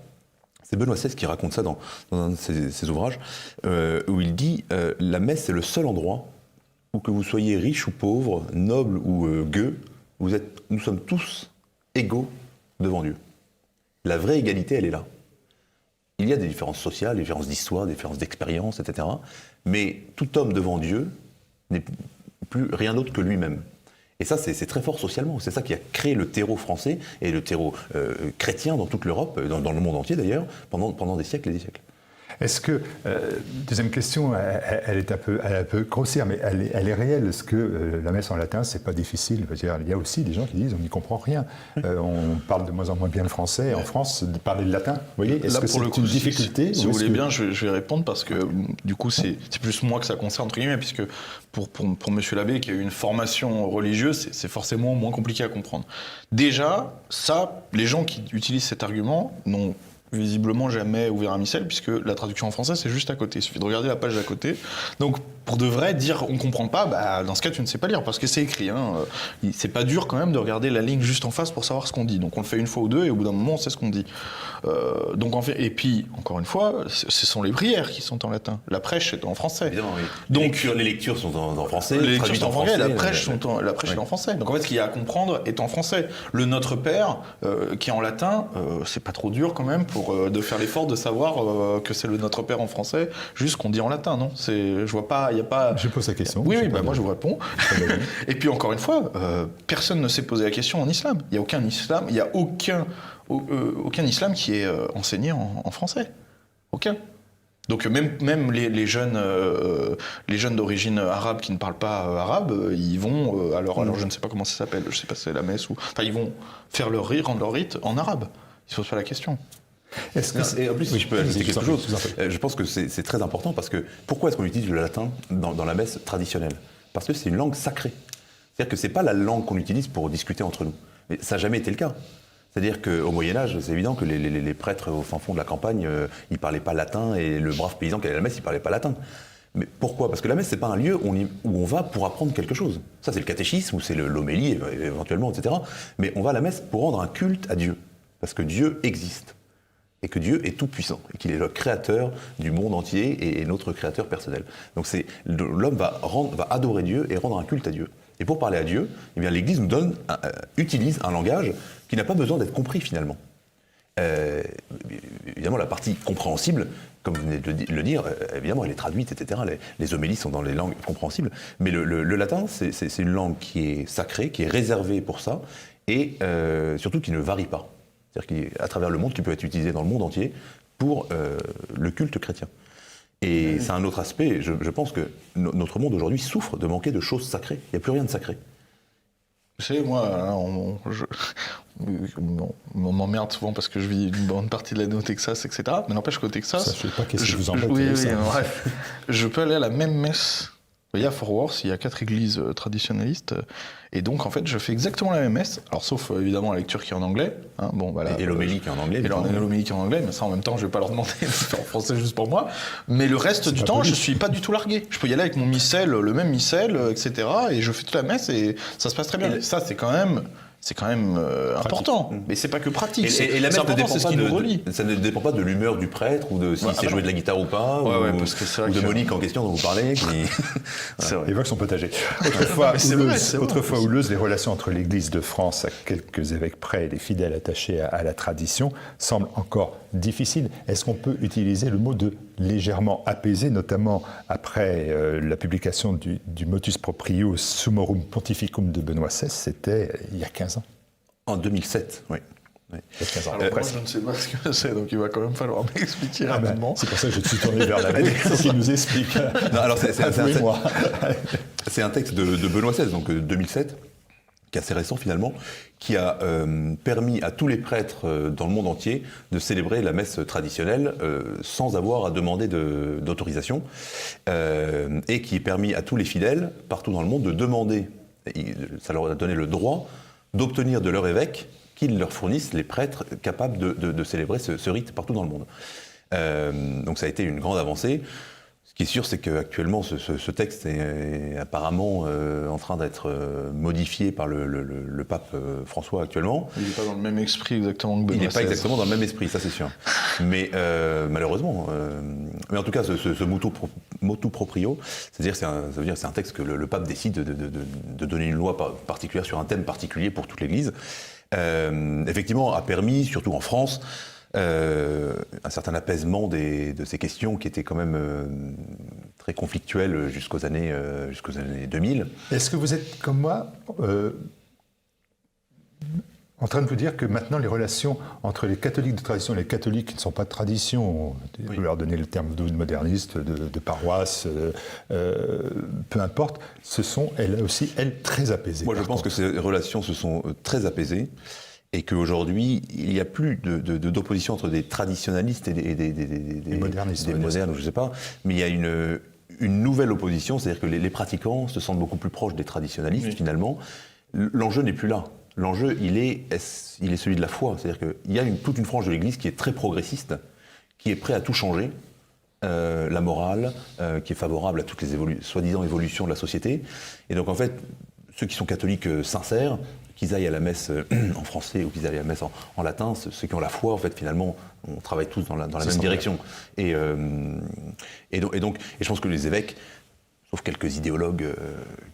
C'est Benoît XVI qui raconte ça dans un de ses ouvrages, où il dit la messe, c'est le seul endroit où que vous soyez riche ou pauvre, noble ou gueux, nous sommes tous égaux devant Dieu. La vraie égalité, elle est là. Il y a des différences sociales, des différences d'histoire, des différences d'expérience, etc. Mais tout homme devant Dieu n'est plus rien d'autre que lui-même. Et ça, c'est très fort socialement. C'est ça qui a créé le terreau français et le terreau chrétien dans toute l'Europe, dans le monde entier d'ailleurs, pendant des siècles et des siècles.
Est-ce que, deuxième question, elle est un peu grossière, mais elle est réelle. Est-ce que la messe en latin, c'est pas difficile ? Je veux dire, il y a aussi des gens qui disent on n'y comprend rien. On parle de moins en moins bien le français en France, de parler le latin. Vous voyez, est-ce que c'est une difficulté ?
Si vous voulez bien, je vais répondre parce que du coup, c'est plus moi que ça concerne, entre guillemets, puisque pour monsieur l'abbé qui a eu une formation religieuse, c'est forcément moins compliqué à comprendre. Déjà, ça, les gens qui utilisent cet argument n'ont visiblement jamais ouvert un missel, puisque la traduction en français c'est juste à côté, il suffit de regarder la page d'à côté. Donc pour de vrai dire on comprend pas, dans ce cas tu ne sais pas lire parce que c'est écrit. C'est pas dur quand même de regarder la ligne juste en face pour savoir ce qu'on dit. Donc on le fait une fois ou deux et au bout d'un moment on sait ce qu'on dit. Donc en fait, et puis encore une fois, ce sont les prières qui sont en latin. La prêche est en français.
Évidemment, oui.
Donc
les lectures sont en français.
Les lectures sont en français. La prêche est en français. Donc en fait ce qu'il y a à comprendre est en français. Le Notre Père qui est en latin, c'est pas trop dur quand même de faire l'effort de savoir que c'est le Notre Père en français, juste qu'on dit en latin, non ? Je vois pas, il y a pas.
Je pose la question.
Oui, moi je vous réponds. Et puis encore une fois, personne ne s'est posé la question en islam. Il y a aucun islam, il y a aucun islam qui est enseigné en français. Aucun. Donc même les jeunes d'origine arabe qui ne parlent pas arabe, ils vont alors je ne sais pas comment ça s'appelle, je sais pas si c'est la messe ou enfin ils vont faire rendre leur rite en arabe. Ils se posent pas la question.
Et en plus, si je peux ajouter quelque chose, je pense que c'est très important parce que pourquoi est-ce qu'on utilise le latin dans la messe traditionnelle ? Parce que c'est une langue sacrée. C'est-à-dire que c'est pas la langue qu'on utilise pour discuter entre nous. Mais ça n'a jamais été le cas. C'est-à-dire qu'au Moyen-Âge, c'est évident que les prêtres au fin fond de la campagne, ils parlaient pas latin et le brave paysan qui allait à la messe, il parlait pas latin. Mais pourquoi ? Parce que la messe, c'est pas un lieu où on va pour apprendre quelque chose. Ça, c'est le catéchisme ou c'est l'homélie éventuellement, etc. Mais on va à la messe pour rendre un culte à Dieu. Parce que Dieu existe. Et que Dieu est tout-puissant, et qu'il est le créateur du monde entier et notre créateur personnel. Donc l'homme va adorer Dieu et rendre un culte à Dieu. Et pour parler à Dieu, eh bien, l'Église nous utilise un langage qui n'a pas besoin d'être compris finalement. Évidemment, la partie compréhensible, comme vous venez de le dire, évidemment, elle est traduite, etc. Les homélies sont dans les langues compréhensibles. Mais le latin, c'est une langue qui est sacrée, qui est réservée pour ça, et surtout qui ne varie pas. C'est-à-dire qu'à travers le monde, qui peut être utilisé dans le monde entier pour le culte chrétien. Et c'est un autre aspect, je pense que notre monde aujourd'hui souffre de manquer de choses sacrées. Il n'y a plus rien de sacré.
Vous savez, moi, on m'emmerde souvent parce que je vis une bonne partie de l'année au Texas, etc. Mais n'empêche qu'au Texas...
Ça, je ne sais pas qu'est-ce que vous embête
avec
ça.
Bref, je peux aller à la même messe. Vous voyez, à Fort Worth, il y a 4 églises traditionnalistes. Et donc, en fait, je fais exactement la même messe. Alors, sauf, évidemment, la lecture qui est en anglais.
Et l'homélie qui est en anglais.
Et l'homélie qui est en anglais. Mais ça, en même temps, je ne vais pas leur demander de faire en français juste pour moi. Mais le reste du temps, je ne suis pas du tout largué. Je peux y aller avec mon missel, le même missel, etc. Et je fais toute la messe et ça se passe très bien. Ça, c'est quand même c'est quand même important. Mais c'est pas que pratique.
Et la messe
c'est important, c'est ce qui nous relie.
ça ne dépend pas de l'humeur du prêtre ou de s'il sait jouer de la guitare ou pas,
parce que c'est vrai
ou de Monique en question dont vous parlez.
C'est vrai.
Évoque son potager. Autrefois houleuse, les relations entre l'Église de France, à quelques évêques près, et les fidèles attachés à la tradition, semblent encore difficiles. Est-ce qu'on peut utiliser le mot de légèrement apaisé, notamment après la publication du Motus Proprio Summorum Pontificum de Benoît XVI, c'était il y a 15 ans.
En 2007, oui.
Il y a 15 ans.
Alors moi, je ne sais pas ce que c'est, donc il va quand même falloir m'expliquer rapidement.
C'est pour ça que je me suis tourné vers la pour qu'il nous explique.
Non, alors c'est un texte de Benoît XVI, donc 2007, qui est assez récent finalement, qui a permis à tous les prêtres dans le monde entier de célébrer la messe traditionnelle sans avoir à demander d'autorisation, et qui a permis à tous les fidèles, partout dans le monde, de demander, ça leur a donné le droit d'obtenir de leur évêque qu'ils leur fournissent les prêtres capables de célébrer ce rite partout dans le monde. Donc ça a été une grande avancée. Ce qui est sûr, c'est qu'actuellement, ce texte est apparemment en train d'être modifié par le pape François actuellement.
Il n'est pas dans le même esprit exactement que Benoît XVI.
Il n'est pas exactement dans le même esprit, ça c'est sûr. Mais malheureusement, mais en tout cas, ce motu proprio, ça veut dire que c'est un texte que le pape décide de donner une loi particulière sur un thème particulier pour toute l'Église. Effectivement, a permis, surtout en France, un certain apaisement de ces questions qui étaient quand même très conflictuelles jusqu'aux années 2000.
Est-ce que vous êtes, comme moi, en train de vous dire que maintenant les relations entre les catholiques de tradition et les catholiques qui ne sont pas de tradition, vous leur donnez le terme de moderniste, de paroisse, peu importe, ce sont elles aussi, très apaisées.
Moi je pense que ces relations se sont très apaisées. Et qu'aujourd'hui, il n'y a plus d'opposition entre des traditionnalistes et des modernistes, des modernes, je ne sais pas, mais il y a une nouvelle opposition, c'est-à-dire que les pratiquants se sentent beaucoup plus proches des traditionnalistes, finalement. L'enjeu n'est plus là. L'enjeu, il est celui de la foi. C'est-à-dire qu'il y a toute une frange de l'Église qui est très progressiste, qui est prêt à tout changer, la morale, qui est favorable à toutes les soi-disant évolutions de la société. Et donc, en fait, ceux qui sont catholiques sincères, qu'ils aillent à la messe en français ou qu'ils aillent à la messe en latin, ceux qui ont la foi, en fait, finalement, on travaille tous dans la même direction. Et je pense que les évêques, sauf quelques idéologues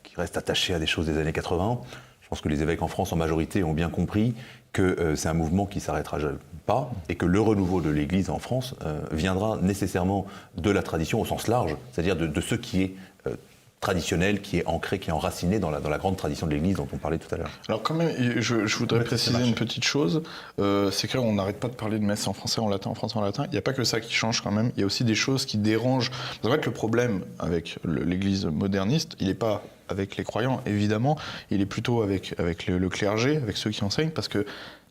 qui restent attachés à des choses des années 80, je pense que les évêques en France, en majorité, ont bien compris que c'est un mouvement qui ne s'arrêtera pas et que le renouveau de l'Église en France viendra nécessairement de la tradition au sens large, c'est-à-dire de ce qui est traditionnel, qui est ancré, qui est enraciné dans la grande tradition de l'Église dont on parlait tout à l'heure.
Alors quand même, je voudrais préciser une petite chose, c'est qu'on n'arrête pas de parler de messe en français, en latin, en français, en latin. Il n'y a pas que ça qui change quand même, il y a aussi des choses qui dérangent. C'est vrai que le problème avec l'Église moderniste, il n'est pas avec les croyants, évidemment, il est plutôt avec le clergé, avec ceux qui enseignent, parce que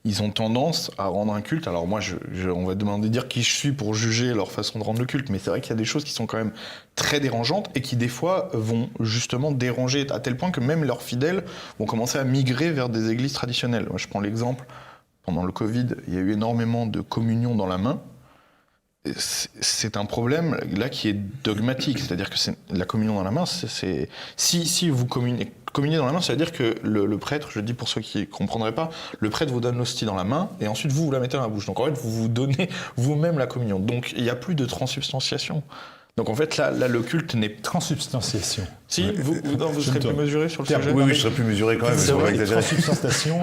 ils ont tendance à rendre un culte. Alors moi, on va demander de dire qui je suis pour juger leur façon de rendre le culte, mais c'est vrai qu'il y a des choses qui sont quand même très dérangeantes et qui des fois vont justement déranger à tel point que même leurs fidèles vont commencer à migrer vers des églises traditionnelles. Moi, je prends l'exemple, pendant le Covid, il y a eu énormément de communion dans la main. C'est un problème là qui est dogmatique, c'est-à-dire que la communion dans la main, si vous communiez dans la main, ça veut dire que le prêtre, je le dis pour ceux qui ne comprendraient pas, le prêtre vous donne l'hostie dans la main et ensuite vous la mettez dans la bouche. Donc en fait, vous vous donnez vous-même la communion. Donc il n'y a plus de transsubstantiation. Donc en fait, là le culte n'est...
Transsubstantiation.
Si, vous serez plus mesuré sur le sujet?
Oui, je serais plus mesuré quand même.
C'est vrai,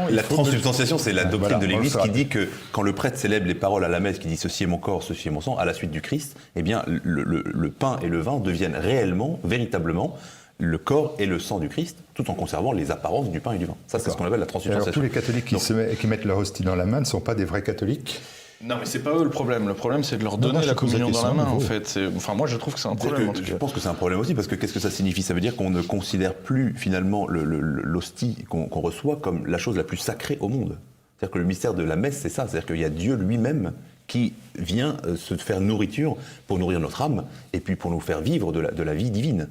la
transsubstantiation, c'est la doctrine de l'Église qui dit que quand le prêtre célèbre les paroles à la messe, qui dit « ceci est mon corps, ceci est mon sang », à la suite du Christ, eh bien, le pain et le vin deviennent réellement, véritablement, le corps et le sang du Christ, tout en conservant les apparences du pain et du vin. Ça, c'est ce qu'on appelle la transsubstantiation.
Alors, tous les catholiques qui mettent leur hostie dans la main ne sont pas des vrais catholiques?
Non, mais c'est pas eux le problème. Le problème, c'est de leur donner la communion dans la main, en fait. Enfin, moi, je trouve que c'est un problème.
Je pense que c'est un problème aussi, parce que qu'est-ce que ça signifie? Ça veut dire qu'on ne considère plus, finalement, l'hostie qu'on reçoit comme la chose la plus sacrée au monde. C'est-à-dire que le mystère de la messe, c'est ça. C'est-à-dire qu'il y a Dieu lui-même qui vient se faire nourriture pour nourrir notre âme, et puis pour nous faire vivre de la vie divine.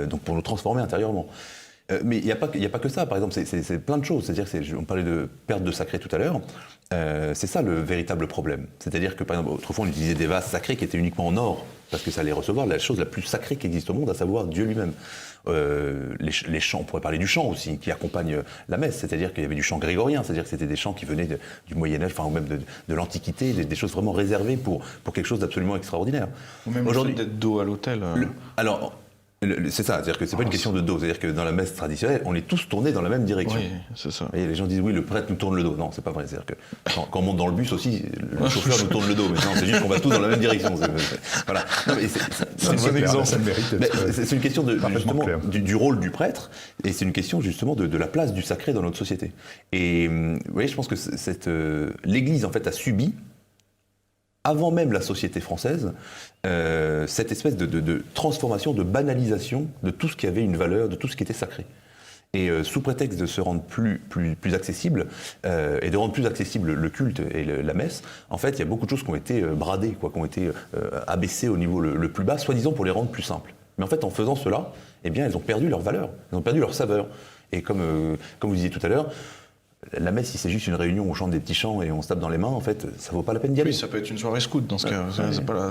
Donc pour nous transformer intérieurement. Mais il n'y a pas que ça, par exemple, c'est plein de choses. C'est-à-dire, on parlait de perte de sacré tout à l'heure, c'est ça le véritable problème. C'est-à-dire que, par exemple, autrefois, on utilisait des vases sacrés qui étaient uniquement en or, parce que ça allait recevoir la chose la plus sacrée qui existe au monde, à savoir Dieu lui-même. Les chants, on pourrait parler du chant aussi, qui accompagne la messe, c'est-à-dire qu'il y avait du chant grégorien, c'est-à-dire que c'était des chants qui venaient du Moyen-Âge, enfin, ou même de l'Antiquité, des choses vraiment réservées pour quelque chose d'absolument extraordinaire.
Ou même aujourd'hui d'être dos à l'autel.
Alors, c'est ça, c'est-à-dire que c'est pas une question de dos, c'est-à-dire que dans la messe traditionnelle, on est tous tournés dans la même direction.
Oui, c'est ça.
Et les gens disent oui, le prêtre nous tourne le dos. Non, c'est pas vrai. C'est-à-dire que quand on monte dans le bus aussi, le chauffeur nous tourne le dos. Mais non, c'est juste qu'on va tous dans la même direction. Voilà. Non, mais c'est un bon exemple. C'est une question justement du rôle du prêtre, et c'est une question justement de la place du sacré dans notre société. Et vous voyez, je pense que l'Église en fait a subi, avant même la société française, cette espèce de transformation, de banalisation de tout ce qui avait une valeur, de tout ce qui était sacré. Et sous prétexte de se rendre plus accessible, et de rendre plus accessible le culte et la messe, en fait, il y a beaucoup de choses qui ont été bradées, qui ont été abaissées au niveau le plus bas, soi-disant pour les rendre plus simples. Mais en fait, en faisant cela, eh bien, elles ont perdu leur valeur, elles ont perdu leur saveur. Et comme vous disiez tout à l'heure, la messe, si c'est juste une réunion où on chante des petits chants et on se tape dans les mains, en fait, ça vaut pas la peine d'y aller.
Oui, ça peut être une soirée scout dans ce cas.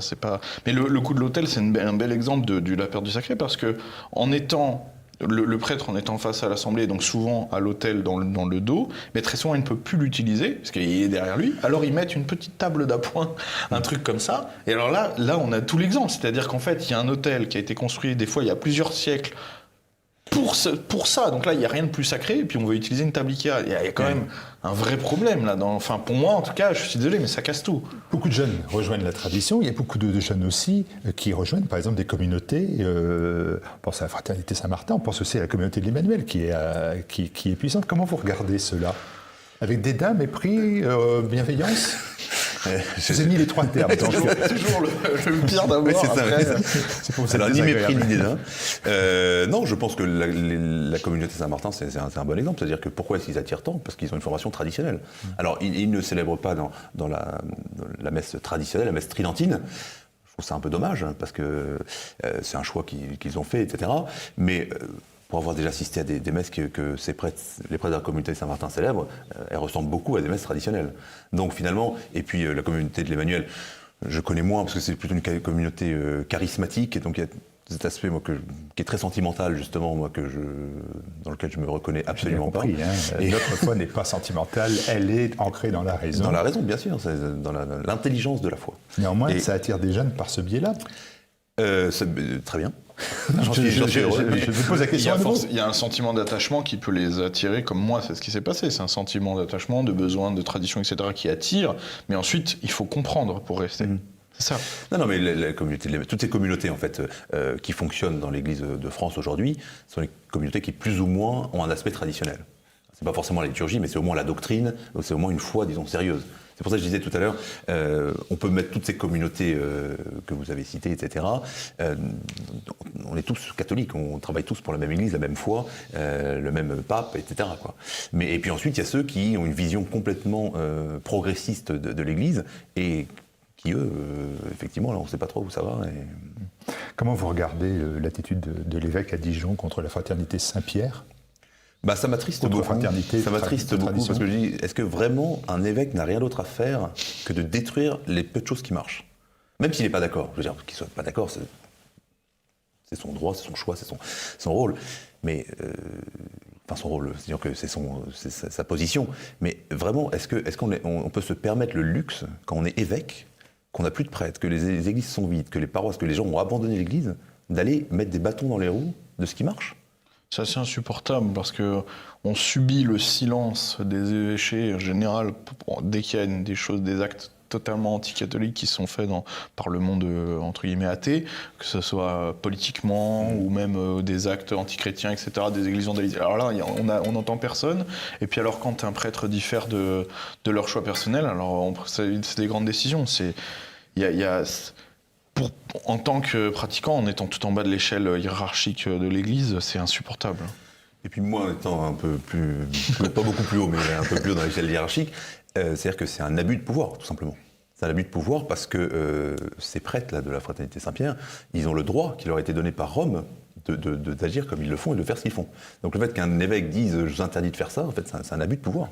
C'est pas. Mais le coup de l'autel, c'est un bel exemple de la perte du sacré, parce que en étant le prêtre en étant face à l'assemblée, donc souvent à l'autel dans le dos, mais très souvent il ne peut plus l'utiliser parce qu'il est derrière lui. Alors ils mettent une petite table d'appoint, un truc comme ça. Et alors là, on a tout l'exemple, c'est-à-dire qu'en fait, il y a un autel qui a été construit des fois il y a plusieurs siècles. Pour ça, donc là il n'y a rien de plus sacré, et puis on veut utiliser une table Ikea. Il y a quand même un vrai problème là. Enfin, pour moi en tout cas, je suis désolé, mais ça casse tout.
Beaucoup de jeunes rejoignent la tradition. Il y a beaucoup de jeunes aussi qui rejoignent par exemple des communautés. On pense à la Fraternité Saint-Martin, on pense aussi à la communauté de l'Emmanuel qui est puissante. Comment vous regardez cela? Avec dédain, mépris, bienveillance? Je vous ai mis les trois termes.
C'est toujours le pire d'avoir.
Oui, c'est ça.
Après,
c'est pour ça. Alors, ni mépris ni dédain. Non, je pense que la communauté Saint-Martin, c'est un bon exemple. C'est-à-dire que pourquoi est-ce qu'ils attirent tant? Parce qu'ils ont une formation traditionnelle. Alors, ils ne célèbrent pas dans la messe traditionnelle, la messe tridentine. Je trouve ça un peu dommage, parce que c'est un choix qu'ils ont fait, etc. Mais pour avoir déjà assisté à des messes que les prêtres de la communauté Saint-Martin célèbrent, elles ressemblent beaucoup à des messes traditionnelles. Donc finalement, et puis la communauté de l'Emmanuel, je connais moins parce que c'est plutôt une communauté charismatique, et donc il y a cet aspect qui est très sentimental justement, dans lequel je me reconnais absolument pas.
Et notre foi n'est pas sentimentale, elle est ancrée dans la raison.
Dans la raison, bien sûr, c'est dans l'intelligence de la foi.
Néanmoins, ça attire des jeunes par ce biais-là.
Très bien.
Je pose la question.
Il y a un sentiment d'attachement qui peut les attirer, comme moi, c'est ce qui s'est passé. C'est un sentiment d'attachement, de besoin, de tradition, etc. qui attire. Mais ensuite, il faut comprendre pour rester. C'est ça.
Non, mais toutes ces communautés en fait qui fonctionnent dans l'Église de France aujourd'hui sont les communautés qui plus ou moins ont un aspect traditionnel. C'est pas forcément la liturgie, mais c'est au moins la doctrine, c'est au moins une foi, disons, sérieuse. C'est pour ça que je disais tout à l'heure, on peut mettre toutes ces communautés que vous avez citées, etc. On est tous catholiques, on travaille tous pour la même Église, la même foi, le même pape, etc. quoi. Et puis ensuite, il y a ceux qui ont une vision complètement progressiste de l'Église et qui, eux, effectivement, là, on ne sait pas trop où ça va.
Comment vous regardez l'attitude de l'évêque à Dijon contre la fraternité Saint-Pierre ?
Ça m'attriste beaucoup. Ça m'attriste beaucoup parce que je dis, est-ce que vraiment un évêque n'a rien d'autre à faire que de détruire les peu de choses qui marchent? Même s'il n'est pas d'accord. Je veux dire, qu'il ne soit pas d'accord, c'est son droit, c'est son choix, c'est son rôle. Mais, son rôle, c'est-à-dire que c'est sa position. Mais vraiment, est-ce qu'on peut se permettre le luxe, quand on est évêque, qu'on n'a plus de prêtres, que les églises sont vides, que les paroisses, que les gens ont abandonné l'église, d'aller mettre des bâtons dans les roues de ce qui marche?
C'est assez insupportable parce que on subit le silence des évêchés en général dès qu'il y a des actes totalement anticatholiques qui sont faits par le monde entre guillemets athée, que ce soit politiquement ou même des actes antichrétiens, etc., des églises vandalisées. Alors là, on n'entend personne. Et puis alors quand un prêtre diffère de leur choix personnel, alors c'est des grandes décisions. En tant que pratiquant, en étant tout en bas de l'échelle hiérarchique de l'Église, c'est insupportable.
Et puis moi, étant un peu plus, pas beaucoup plus haut, mais un peu plus haut dans l'échelle hiérarchique, c'est-à-dire que c'est un abus de pouvoir, tout simplement. C'est un abus de pouvoir parce que ces prêtres là, de la Fraternité Saint-Pierre, ils ont le droit qui leur a été donné par Rome d'agir comme ils le font et de faire ce qu'ils font. Donc le fait qu'un évêque dise « je vous interdis de faire ça », en fait, c'est un abus de pouvoir.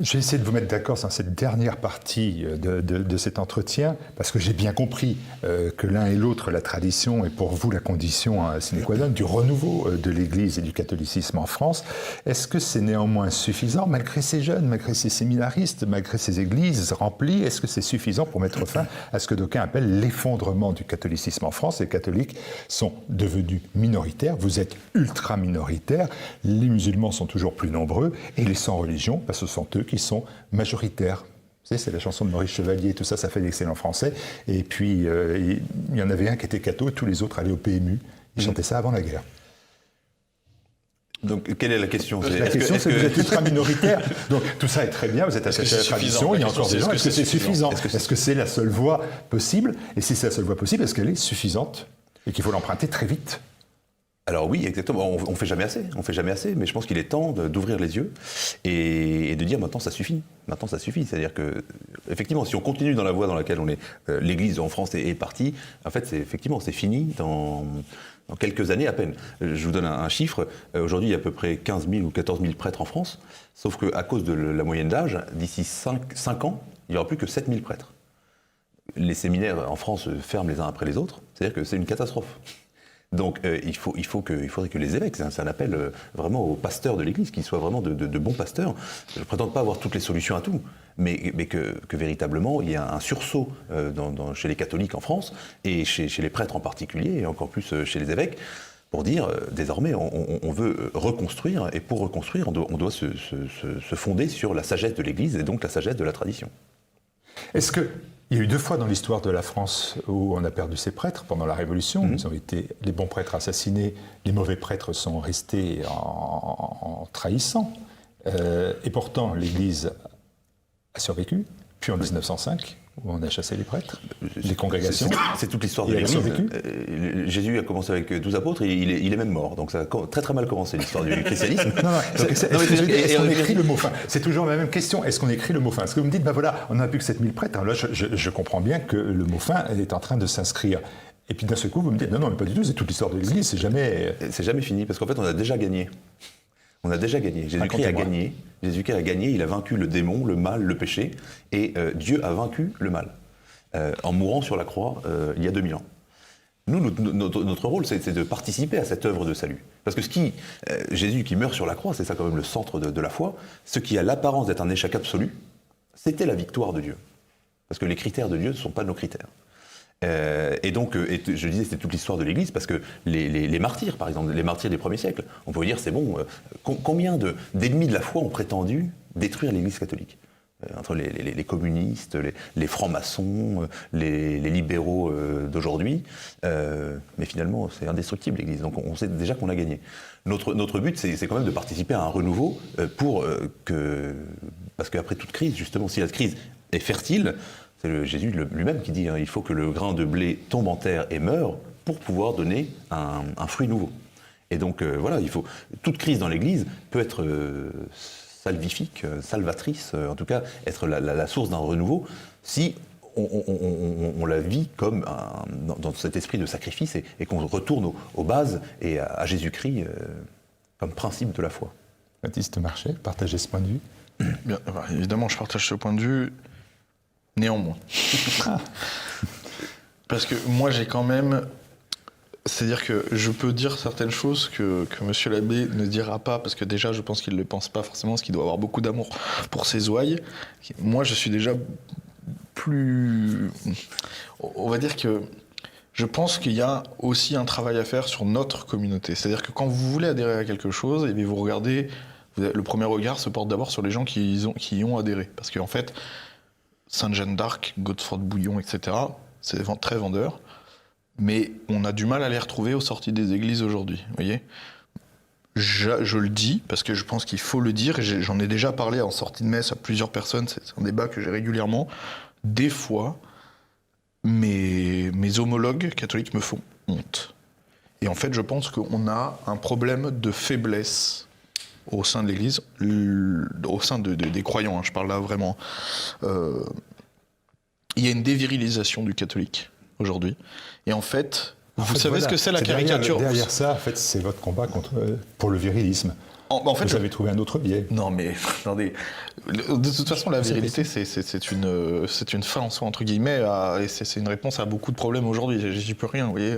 Je vais essayer de vous mettre d'accord sur cette dernière partie de cet entretien, parce que j'ai bien compris que l'un et l'autre, la tradition est pour vous la condition sine qua non du renouveau de l'Église et du catholicisme en France. Est-ce que c'est néanmoins suffisant, malgré ces jeunes, malgré ces séminaristes, malgré ces églises remplies, est-ce que c'est suffisant pour mettre fin à ce que d'aucuns appellent l'effondrement du catholicisme en France? Les catholiques sont devenus minoritaires, vous êtes ultra minoritaires, les musulmans sont toujours plus nombreux, et les sans-religions, parce que ce sont eux qui sont majoritaires. Vous savez, c'est la chanson de Maurice Chevalier, tout ça, ça fait d'excellents français. Et puis, il y en avait un qui était catho, et tous les autres allaient au PMU. Ils chantaient ça avant la guerre.
Donc, quelle est la question?
La question, c'est que vous êtes ultra minoritaire. Donc, tout ça est très bien, vous êtes attaché à la tradition, il y a encore des gens. Est-ce que c'est suffisant? Est-ce que c'est la seule voie possible? Et si c'est la seule voie possible, est-ce qu'elle est suffisante? Et qu'il faut l'emprunter très vite?
Alors oui, exactement. On fait jamais assez, mais je pense qu'il est temps d'ouvrir les yeux et de dire maintenant ça suffit. Maintenant ça suffit. C'est-à-dire que, effectivement, si on continue dans la voie dans laquelle on est, l'Église en France est partie, en fait, c'est fini dans quelques années à peine. Je vous donne un chiffre. Aujourd'hui, il y a à peu près 15 000 ou 14 000 prêtres en France, sauf qu'à cause de la moyenne d'âge, d'ici 5 ans, il n'y aura plus que 7 000 prêtres. Les séminaires en France ferment les uns après les autres, c'est-à-dire que c'est une catastrophe. Donc il faudrait que les évêques, c'est un appel vraiment aux pasteurs de l'Église, qu'ils soient vraiment de bons pasteurs. Je ne prétends pas avoir toutes les solutions à tout, mais que véritablement il y a un sursaut chez les catholiques en France, et chez les prêtres en particulier, et encore plus chez les évêques, pour dire désormais on veut reconstruire, et pour reconstruire on doit se fonder sur la sagesse de l'Église, et donc la sagesse de la tradition.
Est-ce que il y a eu 2 fois dans l'histoire de la France où on a perdu ses prêtres pendant la Révolution. Ils ont été les bons prêtres assassinés, les mauvais prêtres sont restés en trahissant. Et pourtant, l'Église a survécu. Puis en 1905, où on a chassé les prêtres, les congrégations.
C'est toute l'histoire de l'Église. Jésus a commencé avec 12 apôtres et il est même mort. Donc ça a très très mal commencé l'histoire du christianisme.
Est-ce qu'on écrit le mot fin? C'est toujours la même question. Est-ce qu'on écrit le mot fin? Est-ce que vous me dites, ben voilà, on n'a plus que 7000 prêtres. Alors là, je comprends bien que le mot fin est en train de s'inscrire. Et puis d'un seul coup, vous me dites, non, mais pas du tout, c'est toute l'histoire de l'Église, c'est jamais...
C'est jamais fini, parce qu'en fait, on a déjà gagné. On a déjà gagné. Jésus-Christ a gagné. Jésus-Christ a gagné, il a vaincu le démon, le mal, le péché, et Dieu a vaincu le mal, en mourant sur la croix il y a 2000 ans. Nous, notre rôle, c'est de participer à cette œuvre de salut. Parce que Jésus qui meurt sur la croix, c'est ça quand même le centre de la foi, ce qui a l'apparence d'être un échec absolu, c'était la victoire de Dieu. Parce que les critères de Dieu ne sont pas nos critères. Et donc, je disais, c'est toute l'histoire de l'Église, parce que les martyrs, par exemple, les martyrs des premiers siècles, on peut dire, c'est bon, combien d'ennemis de la foi ont prétendu détruire l'Église catholique? Entre les communistes, les francs-maçons, les libéraux d'aujourd'hui, mais finalement, c'est indestructible l'Église, donc on sait déjà qu'on a gagné. Notre but, c'est quand même de participer à un renouveau parce qu'après toute crise, justement, si la crise est fertile, c'est Jésus lui-même qui dit, il faut que le grain de blé tombe en terre et meure pour pouvoir donner un fruit nouveau. Et donc voilà, toute crise dans l'Église peut être salvifique, salvatrice, en tout cas être la source d'un renouveau, si on la vit comme dans cet esprit de sacrifice et qu'on retourne aux bases et à Jésus-Christ comme principe de la foi.
Baptiste Marchais, partagez ce point de vue?
Bien, évidemment, je partage ce point de vue. Néanmoins. Parce que moi, j'ai quand même... C'est-à-dire que je peux dire certaines choses que monsieur l'abbé ne dira pas, parce que déjà, je pense qu'il ne le pense pas forcément, parce qu'il doit avoir beaucoup d'amour pour ses ouailles. Moi, je suis déjà plus... On va dire que je pense qu'il y a aussi un travail à faire sur notre communauté. C'est-à-dire que quand vous voulez adhérer à quelque chose, et bien vous regardez... Le premier regard se porte d'abord sur les gens qui y ont adhéré. Parce qu'en fait... Sainte-Jeanne d'Arc, Godefroy de Bouillon, etc., c'est très vendeur, mais on a du mal à les retrouver aux sorties des églises aujourd'hui, vous voyez. Je le dis, parce que je pense qu'il faut le dire, et j'en ai déjà parlé en sortie de messe à plusieurs personnes, c'est un débat que j'ai régulièrement. Des fois, mes homologues catholiques me font honte. Et en fait, je pense qu'on a un problème de faiblesse au sein de l'Église, au sein des croyants, je parle là vraiment. Il y a une dévirilisation du catholique aujourd'hui. Et en fait, Vous savez ce que c'est la caricature?
Derrière ça, en fait, c'est votre combat pour le virilisme.
En fait,
vous avez trouvé un autre biais.
Non, mais attendez. De toute façon, la virilité, c'est une fin en soi, entre guillemets, et c'est une réponse à beaucoup de problèmes aujourd'hui. J'y peux rien, vous voyez.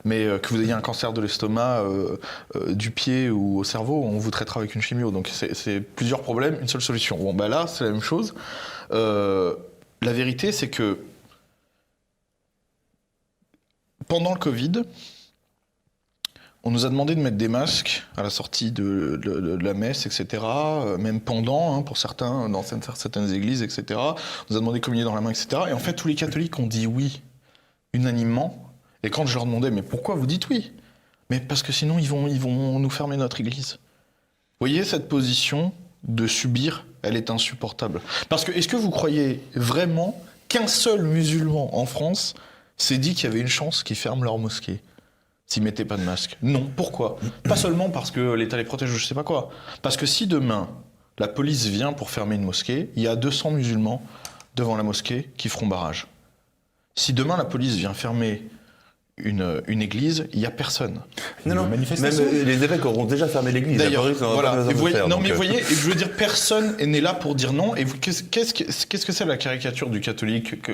Mais que vous ayez un cancer de l'estomac, du pied ou au cerveau, on vous traitera avec une chimio. Donc c'est plusieurs problèmes, une seule solution. Bon, bah là, c'est la même chose. La vérité, c'est que pendant le Covid, on nous a demandé de mettre des masques à la sortie de la messe, etc. Même pendant, pour certains, dans certaines églises, etc. On nous a demandé de communier dans la main, etc. Et en fait, tous les catholiques ont dit oui, unanimement. Et quand je leur demandais, mais pourquoi vous dites oui? Mais parce que sinon, ils vont nous fermer notre église. Vous voyez, cette position de subir, elle est insupportable. Parce que, est-ce que vous croyez vraiment qu'un seul musulman en France s'est dit qu'il y avait une chance qu'ils ferment leur mosquée s'ils mettaient pas de masque? Non. Pourquoi? Pas seulement parce que l'État les protège ou je sais pas quoi. Parce que si demain, la police vient pour fermer une mosquée, il y a 200 musulmans devant la mosquée qui feront barrage. Si demain, la police vient fermer une église, il n'y a personne.
Non, même les évêques auront déjà fermé l'église.
D'ailleurs, voilà. Vous voyez, je veux dire, personne n'est là pour dire non. Et qu'est-ce que c'est la caricature du catholique que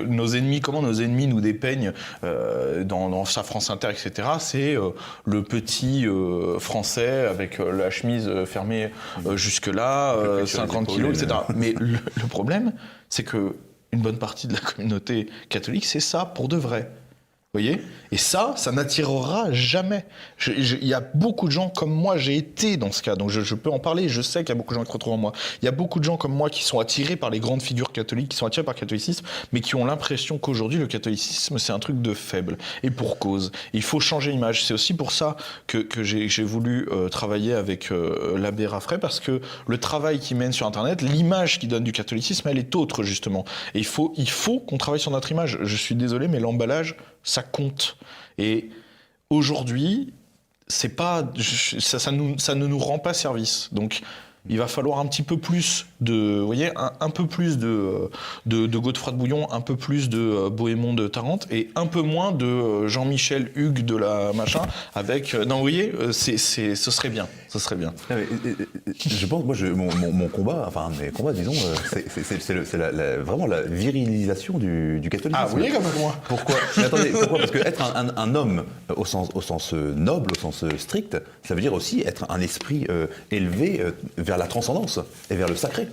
comment nos ennemis nous dépeignent dans sa France Inter, etc. C'est le petit français avec la chemise fermée jusque-là, 50 kilos, etc. Mais le problème, c'est que une bonne partie de la communauté catholique, c'est ça pour de vrai. Vous voyez? Et ça n'attirera jamais. Il y a beaucoup de gens comme moi, j'ai été dans ce cas, donc je peux en parler, je sais qu'il y a beaucoup de gens qui se retrouvent en moi. Il y a beaucoup de gens comme moi qui sont attirés par les grandes figures catholiques, qui sont attirés par le catholicisme, mais qui ont l'impression qu'aujourd'hui, le catholicisme, c'est un truc de faible. Et pour cause. Il faut changer l'image. C'est aussi pour ça que j'ai voulu travailler avec l'abbé Raffray, parce que le travail qu'il mène sur Internet, l'image qu'il donne du catholicisme, elle est autre, justement. Et il faut qu'on travaille sur notre image. Je suis désolé, mais l'emballage, ça compte. Et aujourd'hui, ça ne nous rend pas service. Donc, il va falloir un petit peu plus vous voyez, un peu plus de Godefroy de Bouillon, un peu plus de Bohémond de Tarente et un peu moins de Jean-Michel Hugues de la machin avec. Non, vous voyez, ce serait bien. Ce serait bien.
Non, mais, je pense, moi, mon combat, enfin, mes combats, disons, c'est vraiment la virilisation du catholicisme.
Ah, vous voyez comme moi.
Pourquoi? Mais attendez, pourquoi? Parce que être un homme au sens noble, au sens strict, ça veut dire aussi être un esprit élevé vers la transcendance et vers le sacré.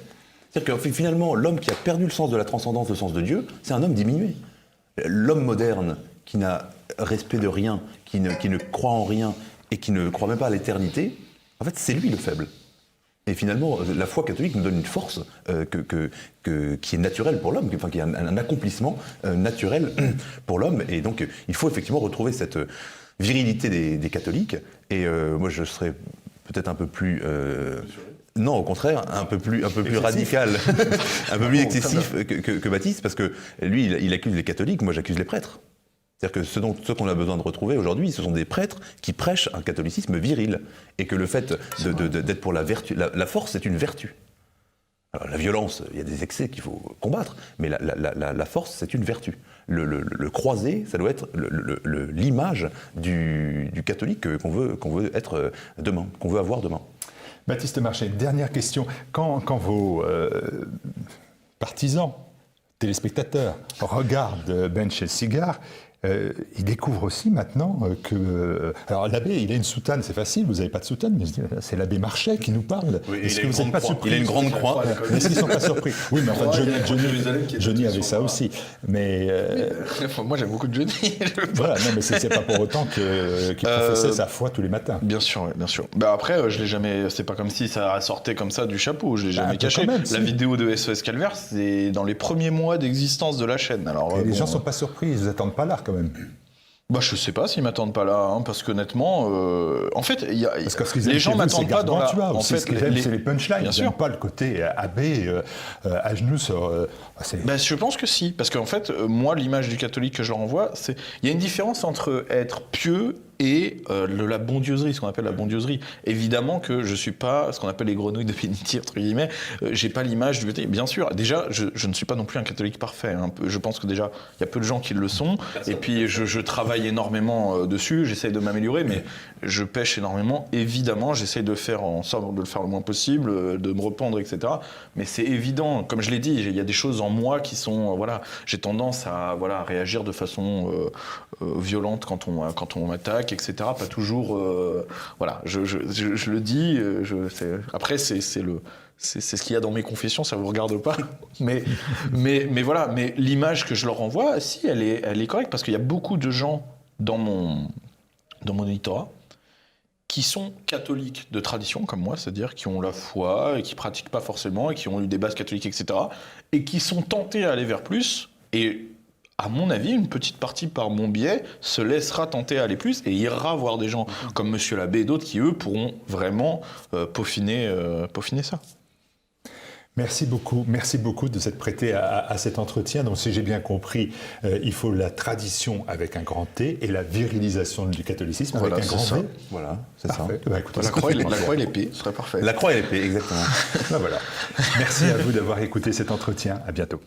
C'est-à-dire que finalement, l'homme qui a perdu le sens de la transcendance, le sens de Dieu, c'est un homme diminué. L'homme moderne qui n'a respect de rien, qui ne croit en rien et qui ne croit même pas à l'éternité, en fait, c'est lui le faible. Et finalement, la foi catholique nous donne une force qui est naturelle pour l'homme, qui est un accomplissement naturel pour l'homme. Et donc, il faut effectivement retrouver cette virilité des catholiques. Et moi, je serais peut-être un peu plus... non, au contraire, un peu plus radical, un peu plus excessif que Baptiste, parce que lui, il accuse les catholiques, moi j'accuse les prêtres. C'est-à-dire que ce qu'on a besoin de retrouver aujourd'hui, ce sont des prêtres qui prêchent un catholicisme viril. Et que le fait d'être pour la vertu, la force, c'est une vertu. Alors, la violence, il y a des excès qu'il faut combattre, mais la force, c'est une vertu. Le croisé, ça doit être l'image du catholique qu'on veut être demain, qu'on veut avoir demain.
Baptiste Marchais, dernière question. Quand vos partisans, téléspectateurs, regardent Bench et le cigare, ils découvrent aussi maintenant que... alors l'abbé, il a une soutane, c'est facile, vous n'avez pas de soutane, mais c'est l'abbé Marchais qui nous parle.
Oui,
est-ce que vous n'êtes pas surpris?
Il a une grande croix.
Est-ce qu'ils ne sont pas surpris? Oui, mais en fait, Johnny avait ça aussi. Mais,
moi, j'aime beaucoup de Johnny.
Voilà, non, mais c'est pas pour autant qu'il professait sa foi tous les matins.
Bien sûr, oui, bien sûr. Bah après, je l'ai jamais... C'est pas comme si ça sortait comme ça du chapeau, je l'ai jamais caché. Même, la vidéo de SOS Calvaire, c'est dans les premiers mois d'existence de la chaîne. Alors,
et les gens ne sont pas surpris, ils ne vous attendent pas là, quand même.
Bah, je sais pas s'ils m'attendent pas là, parce qu'honnêtement, en fait,
les gens m'attendent pas dans la...
En fait,
ce qu'ils aiment, c'est les punchlines.
Bien sûr.
Ils n'aiment pas le côté abbé à genoux sur...
Bah, je pense que si, parce qu'en fait, moi, l'image du catholique que je leur envoie, il y a une différence entre être pieux et la bondieuserie, ce qu'on appelle la bondieuserie. Évidemment que je suis pas ce qu'on appelle les grenouilles de bénitier, entre guillemets. J'ai pas l'image du catholique. Bien sûr, déjà, je ne suis pas non plus un catholique parfait. Hein. Je pense que déjà, il y a peu de gens qui le sont. Et puis, je travaille énormément dessus. J'essaye de m'améliorer, mais je pêche énormément. Évidemment, j'essaye de faire en sorte de le faire le moins possible, de me rependre, etc. Mais c'est évident. Comme je l'ai dit, il y a des choses en moi qui sont, voilà, j'ai tendance à, voilà, réagir de façon violente quand on m'attaque, etc. Pas toujours, voilà. Je le dis. Après, c'est ce qu'il y a dans mes confessions, ça vous regarde pas. Mais voilà. Mais l'image que je leur envoie, si, elle est correcte parce qu'il y a beaucoup de gens dans mon électorat qui sont catholiques de tradition, comme moi, c'est-à-dire qui ont la foi et qui pratiquent pas forcément et qui ont eu des bases catholiques, etc. et qui sont tentés à aller vers plus. Et à mon avis, une petite partie par mon biais se laissera tenter à aller plus et ira voir des gens comme Monsieur l'abbé et d'autres qui, eux, pourront vraiment peaufiner ça.
Merci beaucoup de s'être prêté à cet entretien. Donc, si j'ai bien compris, il faut la tradition avec un grand T et la virilisation du catholicisme avec un grand V.
Voilà, c'est
Parfait.
ça.
Bah, écoutez,
La croix et l'épée, ce serait parfait.
La croix et l'épée, exactement.
Voilà. Merci à vous d'avoir écouté cet entretien. À bientôt.